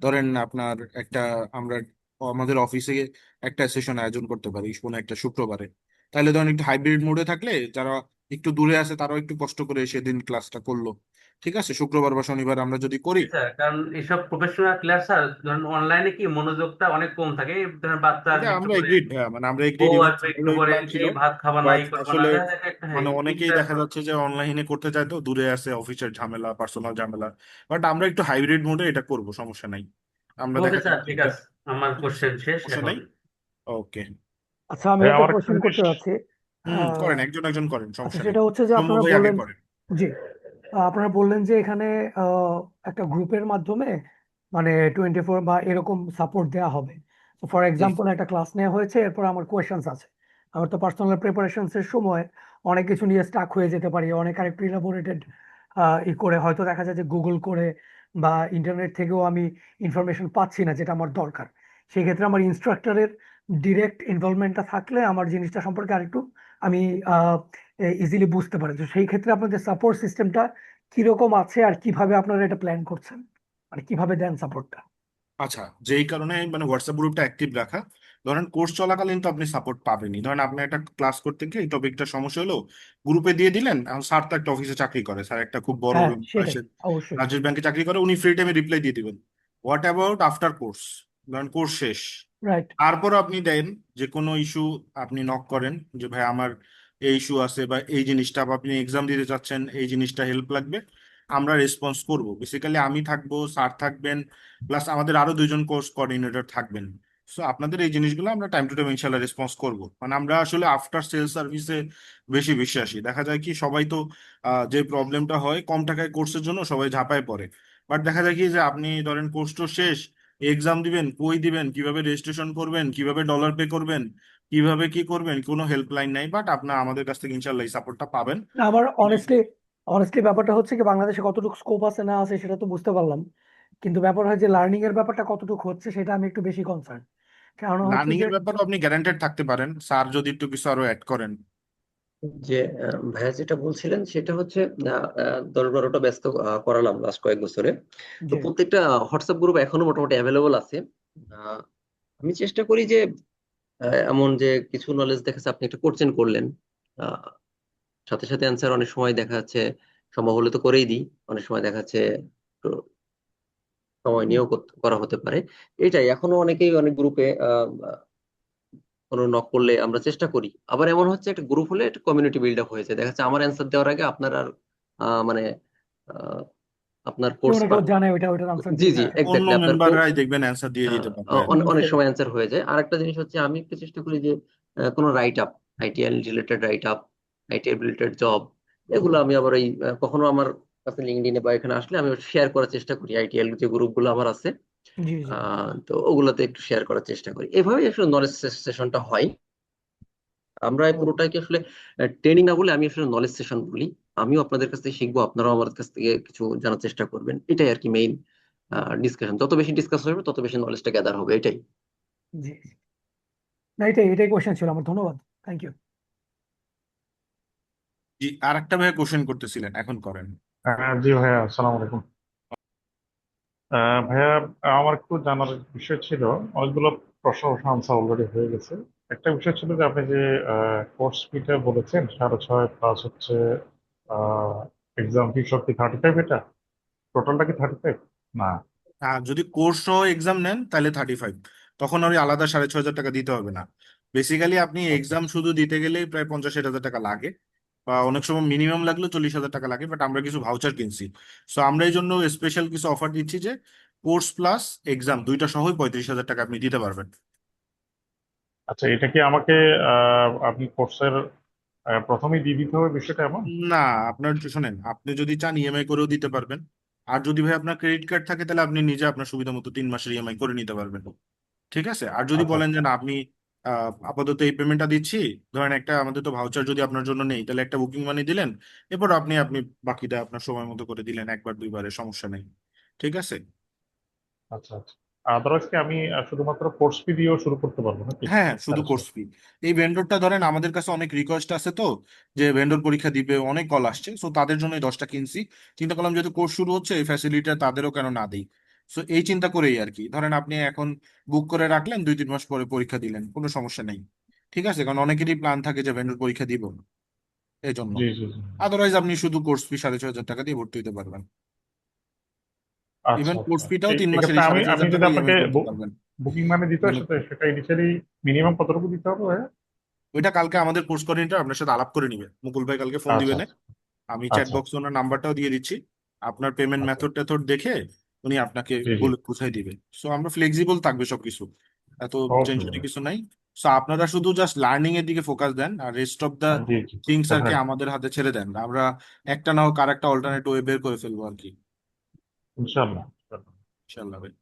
ধরেন আপনার একটা, আমরা আমাদের অফিসে একটা সেশন আয়োজন করতে পারি কোনো একটা শুক্রবারে। তাহলে ধরেন একটু হাইব্রিড মোডে থাকলে যারা একটু দূরে আছে তারাও একটু কষ্ট করে সেদিন ক্লাসটা করলো। ঠিক আছে, শুক্রবার বা শনিবার আমরা যদি করি। স্যার কারণ এইসব প্রফেশনাল ক্লাস স্যার, ধরেন অনলাইনে কি মনোযোগটা অনেক কম থাকে। এই ধরেন বাচ্চা এটা আসবে একটু আমরা পরে, এগ্রিড, হ্যাঁ মানে আমরা এগ্রিড। বউ ইভেন আসবে একটু আমারও এই পরে, প্ল্যান ছিল, এই ভাত খাবা না, বাট এই করবা না, আসলে দেখা যায় একটা, হ্যাঁ, মানে অনেকেই দেখা ডিস্ট্রাকশন। যাচ্ছে যে অনলাইনে করতে চায়, তো দূরে আছে, অফিসের ঝামেলা, পার্সোনাল ঝামেলা। বাট আমরা একটু হাইব্রিড মোডে এটা করব, সমস্যা নাই। আমরা ওকে দেখা স্যার, যাচ্ছে ঠিক একটা, আছে, আমার ঠিক আছে, কোশ্চেন শেষ সমস্যা এখন। নাই। ওকে। আচ্ছা, আমি ভাই একটা আমার একটা কোশ্চেন জিনিস, করতে চাচ্ছি। করেন, আহ, একজন একজন করেন, আচ্ছা, সমস্যা নেই। সেটা হচ্ছে যে সৌম্য আপনারা ভাই আগে বললেন, করেন। জি, আপনারা বললেন যে এখানে একটা গ্রুপের মাধ্যমে মানে 24 বা এরকম সাপোর্ট দেওয়া হবে। ফর জি এক্সাম্পল, একটা ক্লাস নেওয়া হয়েছে, এরপর আমার কোয়েশ্চেন্স আছে। আমার তো পার্সোনাল প্রিপারেশনস এর সময় অনেক কিছু নিয়ে স্টাক হয়ে যেতে পারি, অনেক আরেকটু ইলাবোরেটেড করে হয়তো দেখা যায় যে গুগল করে বা ইন্টারনেট থেকেও আমি ইনফরমেশন পাচ্ছি না যেটা আমার দরকার। সেই ক্ষেত্রে আমার ইনস্ট্রাক্টরের ডিরেক্ট ইনভলভমেন্টটা থাকলে আমার জিনিসটা সম্পর্কে আরেকটু আমি ইজিলি বুঝতে পারি। তো সেই ক্ষেত্রে আপনাদের সাপোর্ট সিস্টেমটা কিরকম আছে আর কিভাবে আপনারা এটা প্ল্যান করছেন, মানে কিভাবে দেন সাপোর্টটা? আচ্ছা, যেই কারণে মানে হোয়াটসঅ্যাপ গ্রুপটা অ্যাক্টিভ রাখা, ধরেন কোর্স চলাকালীন তো আপনি সাপোর্ট পাবেনই। ধরেন আপনি একটা ক্লাস করতে গিয়ে এই টপিকটা সমস্যা হলো, গ্রুপে দিয়ে দিলেন। এখন স্যার তো একটা অফিসে চাকরি করে, স্যার একটা খুব বড় হ্যাঁ, সেটাই, অবশ্যই। রাজ্যের ব্যাংকে চাকরি করে, উনি ফ্রি টাইমে রিপ্লাই দিয়ে দিবেন। What about after course? ধরেন কোর্স শেষ, রাইট। তারপর আপনি দেন যে কোনো ইস্যু, আপনি নক করেন যে ভাই আমার এই ইস্যু আছে বা এই জিনিসটা, বা আপনি এক্সাম দিতে চাচ্ছেন, এই জিনিসটা হেল্প লাগবে, আমরা রেসপন্স করব। বেসিক্যালি আমি থাকবো, স্যার থাকবেন, প্লাস আমাদের আরো 2জন কোর্স কোঅর্ডিনেটর থাকবেন। সো আপনাদের এই জিনিসগুলো আমরা টাইম টু টাইম ইনশাল্লাহ রেসপন্স করব। মানে আমরা আসলে আফটার সেল সার্ভিসে বেশি বিশ্বাসী। দেখা যায় কি সবাই তো যে প্রবলেমটা হয় কম টাকায় কোর্সের জন্য সবাই ঝাঁপায় পড়ে। বাট দেখা যায় কি যে আপনি ধরেন কোর্স তো শেষ, এক্সাম দিবেন, কই দিবেন, কিভাবে রেজিস্ট্রেশন করবেন, কিভাবে ডলার পে করবেন, কিভাবে কি করবেন, কোনো হেল্পলাইন নাই। বাট আপনার আমাদের কাছ থেকে ইনশাল্লাহ এই সাপোর্টটা পাবেন। না, আমার অনেস্টলি অনেস্টলি ব্যাপারটা হচ্ছে কি, বাংলাদেশে কতটুকু স্কোপ আছে না আছে সেটা তো বুঝতে পারলাম, কিন্তু ব্যাপার হয় যে লার্নিং এর ব্যাপারটা কতটুকু হচ্ছে সেটা আমি একটু বেশি কনসার্ন। কারণ হচ্ছে লার্নিং যে এর ব্যাপারে আপনি গ্যারান্টেড থাকতে পারেন, স্যার যদি একটু কিছু আরো অ্যাড করেন। যে ভাইয়া যেটা বলছিলেন সেটা হচ্ছে 10-12টা ব্যস্ত করালাম লাস্ট কয়েক বছরে। তো যে প্রত্যেকটা হোয়াটসঅ্যাপ গ্রুপ এখনো মোটামুটি অ্যাভেলেবল আছে। আহ, আমি চেষ্টা করি যে এমন যে কিছু নলেজ দেখা যাচ্ছে আপনি একটা কোশ্চেন করলেন, আহ, সাথে সাথে অ্যান্সার অনেক সময় দেখা যাচ্ছে সম্ভব হলে তো করেই দিই। অনেক সময় দেখা যাচ্ছে সময় নিয়েও করা হতে পারে। এটাই এখনো অনেকেই অনেক গ্রুপে কোনো নক করলে আমরা চেষ্টা করি। আবার এমন হচ্ছে একটা গ্রুপ হলে একটা কমিউনিটি বিল্ড আপ হয়েছে, দেখা যাচ্ছে আমার অ্যান্সার দেওয়ার আগে আপনার আর মানে আহ, আপনার কেউ কোর্স না কেউ জানে ওইটার আনসার জি দিয়ে জি দেয়। অন্য এক্স্যাক্টলি আপনার কোর্স মেম্বাররাই দেখবেন অ্যান্সার দিয়ে দিতে পারবে আর কি। অনেক বুঝতে সময় পেরেছি। অ্যান্সার হয়ে যায়। আরেকটা জিনিস হচ্ছে আমি একটু চেষ্টা করি যে কোনো right up, ITL related right up, ITL related job, এগুলো আমি আবার এই কখনো আমার কাছে লিঙ্কডইনে বা এখানে আসলে আমি শেয়ার করার চেষ্টা করি। আইটিএল যে গ্রুপগুলো আমার আছে জি জি। তো ওগুলোতে একটু শেয়ার করার চেষ্টা করি। এভাবেই আসলে নলেজ সেশনটা হয়। আমরা এই পুরোটাকে আসলে ট্রেনিং না বলে আমি আসলে নলেজ সেশন বলি। আমিও আপনাদের কাছ থেকে শিখবো, আপনারাও আমার কাছ থেকে কিছু জানার চেষ্টা করবেন, এটাই আর কি মেইন ডিসকাশন। যত বেশি ডিসকাস হবে তত বেশি নলেজটা গ্যাদার হবে, এটাই। জি জি। না, এটাই কোয়েশ্চেন ছিল আমার। ধন্যবাদ। Thank you. জি, আর একটা ভাইয়া কোশ্চেন করতেছিলেন, এখন করেন। জি ভাইয়া, আসসালামু আলাইকুম। ভাইয়া, আমার একটু জানার বিষয় ছিল, অনেকগুলো প্রশ্ন আনসার অলরেডি হয়ে গেছে। একটা বিষয় ছিল যে আপনি যে কোর্স ফিটা বলেছেন 6.5 প্লাস হচ্ছে এক্সাম ফি সব কি 35, এটা টোটালটা কি 35? না। আর যদি কোর্স সহ এক্সাম নেন তাহলে 35, তখন আর ওই আলাদা 6,500 টাকা দিতে হবে না। বেসিক্যালি আপনি আচ্ছা এক্সাম আচ্ছা। শুধু দিতে গেলে প্রায় 50-60 হাজার টাকা লাগে, বা অনেক সময় মিনিমাম লাগলেও 40,000 টাকা লাগে, বাট আমরা কিছু ভাউচার কিনছি। সো আমরা এই জন্য স্পেশাল কিছু অফার দিচ্ছি যে কোর্স প্লাস এক্সাম দুইটা সহই 35,000 টাকা আপনি দিতে পারবেন। আচ্ছা, এটা কি আমাকে আপনি কোর্সের প্রথমেই দিয়ে দিতে হবে বিষয়টা এমন? না, আপনার শোনেন, আপনি যদি চান ইএমআই করেও দিতে পারবেন। আর যদি ভাই আপনার ক্রেডিট কার্ড থাকে তাহলে আপনি নিজে আপনার সুবিধা মতো 3 মাসের ইএমআই করে নিতে পারবেন। ঠিক আছে। আর যদি আচ্ছা বলেন আচ্ছা। যে না আপনি আপাতত এই পেমেন্টটা দিচ্ছি, ধরেন একটা আমাদের তো ভাউচার যদি আপনার জন্য নেই, তাহলে একটা বুকিং মানি দিলেন, এরপর আপনি আপনি বাকিটা আপনার সময় মতো করে দিলেন, একবার দুইবারে সমস্যা নেই। ঠিক আছে। আচ্ছা আচ্ছা। আদারওয়াইজ কি আমি শুধুমাত্র কোর্স ফি দিয়েও শুরু করতে পারবো নাকি হ্যাঁ হ্যাঁ, শুধু স্যারের কোর্স সাথে? ফি। এই ভেন্ডরটা ধরেন আমাদের কাছে অনেক রিকোয়েস্ট আছে তো, যে ভেন্ডর পরীক্ষা দিবে, অনেক কল আসছে, সো তাদের জন্য এই 10টা কিনছি। চিন্তা করলাম যেহেতু কোর্স শুরু হচ্ছে, এই ফ্যাসিলিটিটা তাদেরও কেন না দিই। সো এই চিন্তা করেই আর কি, ধরেন আপনি এখন বুক করে রাখলেন, 2-3 মাস পরে পরীক্ষা দিলেন, কোনো সমস্যা নেই। ঠিক আছে, কারণ অনেকেরই প্ল্যান থাকে যে ভেন্ডর পরীক্ষা দিব, এই জন্য। জি জি জি। আদারওয়াইজ আপনি শুধু কোর্স ফি 6,500 টাকা দিয়ে ভর্তি হতে পারবেন। আচ্ছা ইভেন আচ্ছা। কোর্স ফিটাও 3 মাসের এক্ষেত্রে এই আমি 6,500 আমি যদি টাকা আপনাকে ইএমআই করতে পারবেন। বুকিং মানে দিতে হয়, মানে সেটা ইনিশিয়ালি মিনিমাম কতটুকু দিতে হবে ভাইয়া? ওইটা কালকে আমাদের কোর্স কোঅর্ডিনেটর আপনার সাথে আলাপ করে নিবে, মুকুল ভাই কালকে ফোন আচ্ছা দিবেন। আচ্ছা আমি চ্যাট আচ্ছা বক্সে ওনার নাম্বারটাও দিয়ে দিচ্ছি। আপনার পেমেন্ট আচ্ছা। মেথড টেথড দেখে উনি আপনাকে জি জি। বলে বুঝাই দিবে। সো আমরা ফ্লেক্সিবল থাকবে সবকিছু, এত ওকে টেনশনের ভাইয়া। কিছু নাই। সো আপনারা শুধু জাস্ট লার্নিং এর দিকে ফোকাস দেন, আর রেস্ট অফ দা জি জি, থিংস আর কি ডেফিনেটলি। আমাদের হাতে ছেড়ে দেন। আমরা একটা না হোক আর একটা অল্টারনেট ওয়ে বের করে ফেলবো আর কি, ইনশাআল্লাহ ইনশাআল্লাহ। ইনশাল্লাহ ভাই।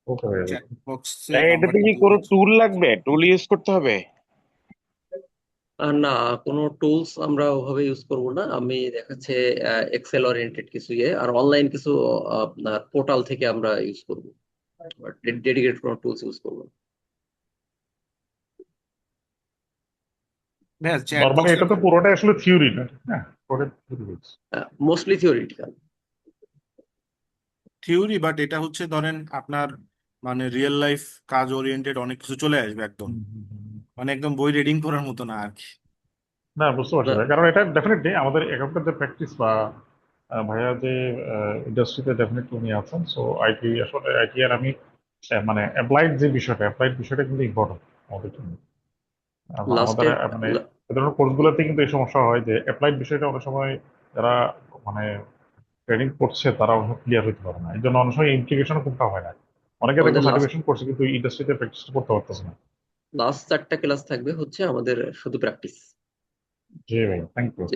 ওকে ভাইয়া। চ্যাট বক্সে এটাতে নাম্বারটা কি দিয়ে কোনো দিচ্ছি। টুল লাগবে? টুল ইউজ করতে হবে? না, কোনো টুলস আমরা ওভাবে ইউজ করব না। আমি দেখাচ্ছে এক্সেল ওরিয়েন্টেড কিছু আর অনলাইন কিছু আপনার পোর্টাল থেকে আমরা ইউজ করব, ডেডিকেটেড কোনো টুলস ইউজ করব না। হ্যাঁ, চ্যাট নর্মালি বক্সে এটা তো পুরোটাই আসলে থিওরি না, হ্যাঁ, পুরো theory. Mostly theoretical. Theory, but এটা হচ্ছে ধরেন আপনার মানে রিয়েল লাইফ কাজ ওরিয়েন্টেড অনেক কিছু চলে আসবে একদম, মানে একদম বই রিডিং করার মতো না আর কি। না, বুঝতে পারছি ভাই, কারণ এটা ডেফিনেটলি আমাদের এখনকার যে প্র্যাকটিস বা ভাইয়া যে ইন্ডাস্ট্রিতে ডেফিনেটলি উনি আছেন, সো আইটি আসলে আইটি আর আমি মানে অ্যাপ্লাইড বিষয়টা কিন্তু ইম্পর্টেন্ট আমাদের জন্য। আমাদের লাস্টের মানে এ ধরনের কোর্সগুলোতে কিন্তু এই সমস্যা হয় যে অ্যাপ্লাইড বিষয়টা অনেক সময় যারা মানে ট্রেনিং করছে তারা অনেক ক্লিয়ার হতে পারে না, এই জন্য অনেক সময় ইন্টিগ্রেশন কোনটা হয় না। অনেকে দেখবো আমাদের লাস্ট সার্টিফিকেশন করছে কিন্তু ইন্ডাস্ট্রিতে প্র্যাকটিস করতে পারতেছে না। লাস্ট 4টা ক্লাস থাকবে হচ্ছে আমাদের শুধু প্র্যাকটিস। জি ভাই, থ্যাংক ইউ।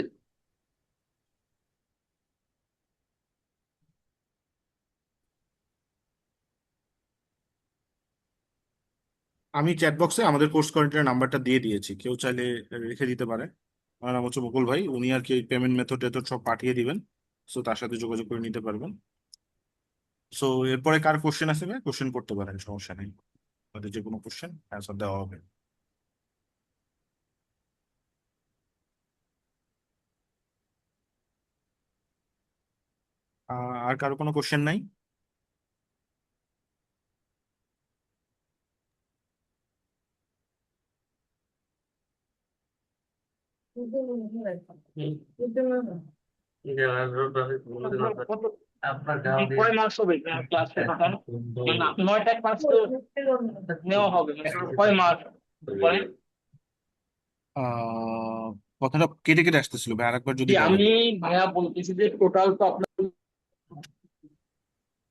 আমি চ্যাট বক্সে আমাদের কোর্স কোঅর্ডিনেটর নাম্বারটা দিয়ে দিয়েছি, কেউ চাইলে রেখে দিতে পারে। আমার নাম হচ্ছে মুকুল ভাই, উনি আর কি পেমেন্ট মেথড টেথড সব পাঠিয়ে দিবেন। সো তার সাথে যোগাযোগ করে নিতে পারবেন। সো এরপরে কার কোশ্চেন আসবে কোশ্চেন করতে পারেন, সমস্যা নেই। আপনাদের যে কোনো কোশ্চেন অ্যান্সার দেওয়া হবে। আর কারো কোনো কোশ্চেন নাই? হুম। আপনার গাও দিয়ে কয় মার্কস হবে ক্লাসে টোটাল? মানে 9টা ক্লাস তো নেওয়া হবে, মানে কয় মার্কস বলেন? কথাটা কেটে কেটে আসতেছিল ভাই, আরেকবার যদি জি, বলেন। আমি ভাইয়া বলতেছি যে টোটাল তো আপনার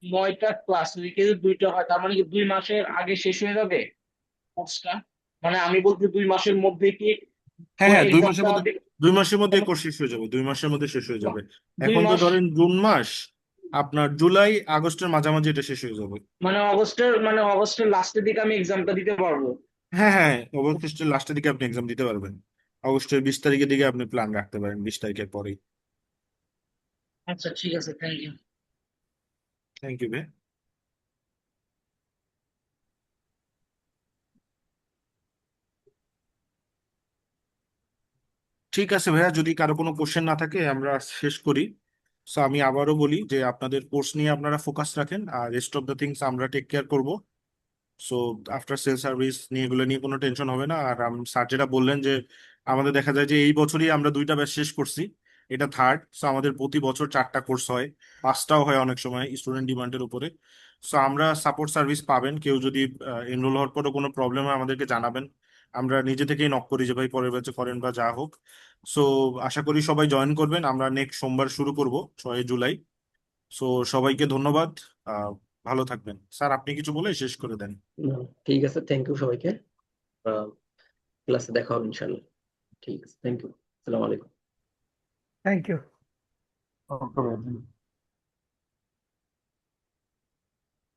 9টা ক্লাস, উইকে যদি 2টা হয় তার মানে কি 2 মাসের আগে শেষ হয়ে যাবে কোর্সটা? মানে আমি বলছি 2 মাসের মধ্যে কি হ্যাঁ হ্যাঁ, 2 এক্সামটা? 2 মাসের মধ্যে কোর্স শেষ হয়ে যাবে, 2 মাসের মধ্যে শেষ হয়ে যাবে। 2 এখন তো মাস ধরেন জুন মাস, আপনার জুলাই আগস্টের মাঝামাঝি এটা শেষ হয়ে যাবে। মানে অগস্টের লাস্টের দিকে আমি এক্সামটা দিতে পারবো? হ্যাঁ হ্যাঁ, অগস্টের লাস্টের দিকে আপনি এক্সাম দিতে পারবেন। অগস্টের 20 তারিখের দিকে আপনি প্ল্যান রাখতে পারেন, 20 তারিখের পরেই। আচ্ছা ঠিক আছে, থ্যাংক ইউ। থ্যাংক ইউ ভাই। ঠিক আছে ভাইয়া, যদি কারো কোনো কোশ্চেন না থাকে আমরা শেষ করি। সো আমি আবারও বলি যে আপনাদের কোর্স নিয়ে আপনারা ফোকাস রাখেন, আর রেস্ট অফ দ্য থিংস আমরা টেক কেয়ার করব। সো আফটার সেল সার্ভিস নিয়ে এগুলো নিয়ে কোনো টেনশন হবে না। আর স্যার যেটা বললেন যে আমাদের দেখা যায় যে এই বছরই আমরা 2টা ব্যাচ শেষ করছি, এটা থার্ড। সো আমাদের প্রতি বছর 4টা কোর্স হয়, 5টাও হয় অনেক সময় স্টুডেন্ট ডিমান্ডের উপরে। সো আমরা সাপোর্ট সার্ভিস পাবেন, কেউ যদি এনরোল হওয়ার পরও কোনো প্রবলেম হয় আমাদেরকে জানাবেন, আমরা নিজে থেকেই নক করি যে ভাই পরের ব্যাচে করেন বা যা হোক। সো আশা করি সবাই জয়েন করবেন, আমরা নেক্সট সোমবার শুরু করব 6 জুলাই। সো সবাইকে ধন্যবাদ। আহ ভালো থাকবেন। স্যার আপনি কিছু বলে শেষ করে দেন। ঠিক আছে, থ্যাংক ইউ সবাইকে। ক্লাসে দেখা হবে ইনশাল্লাহ। ঠিক আছে, থ্যাংক ইউ। আসসালামু আলাইকুম। Thank you. ওকে।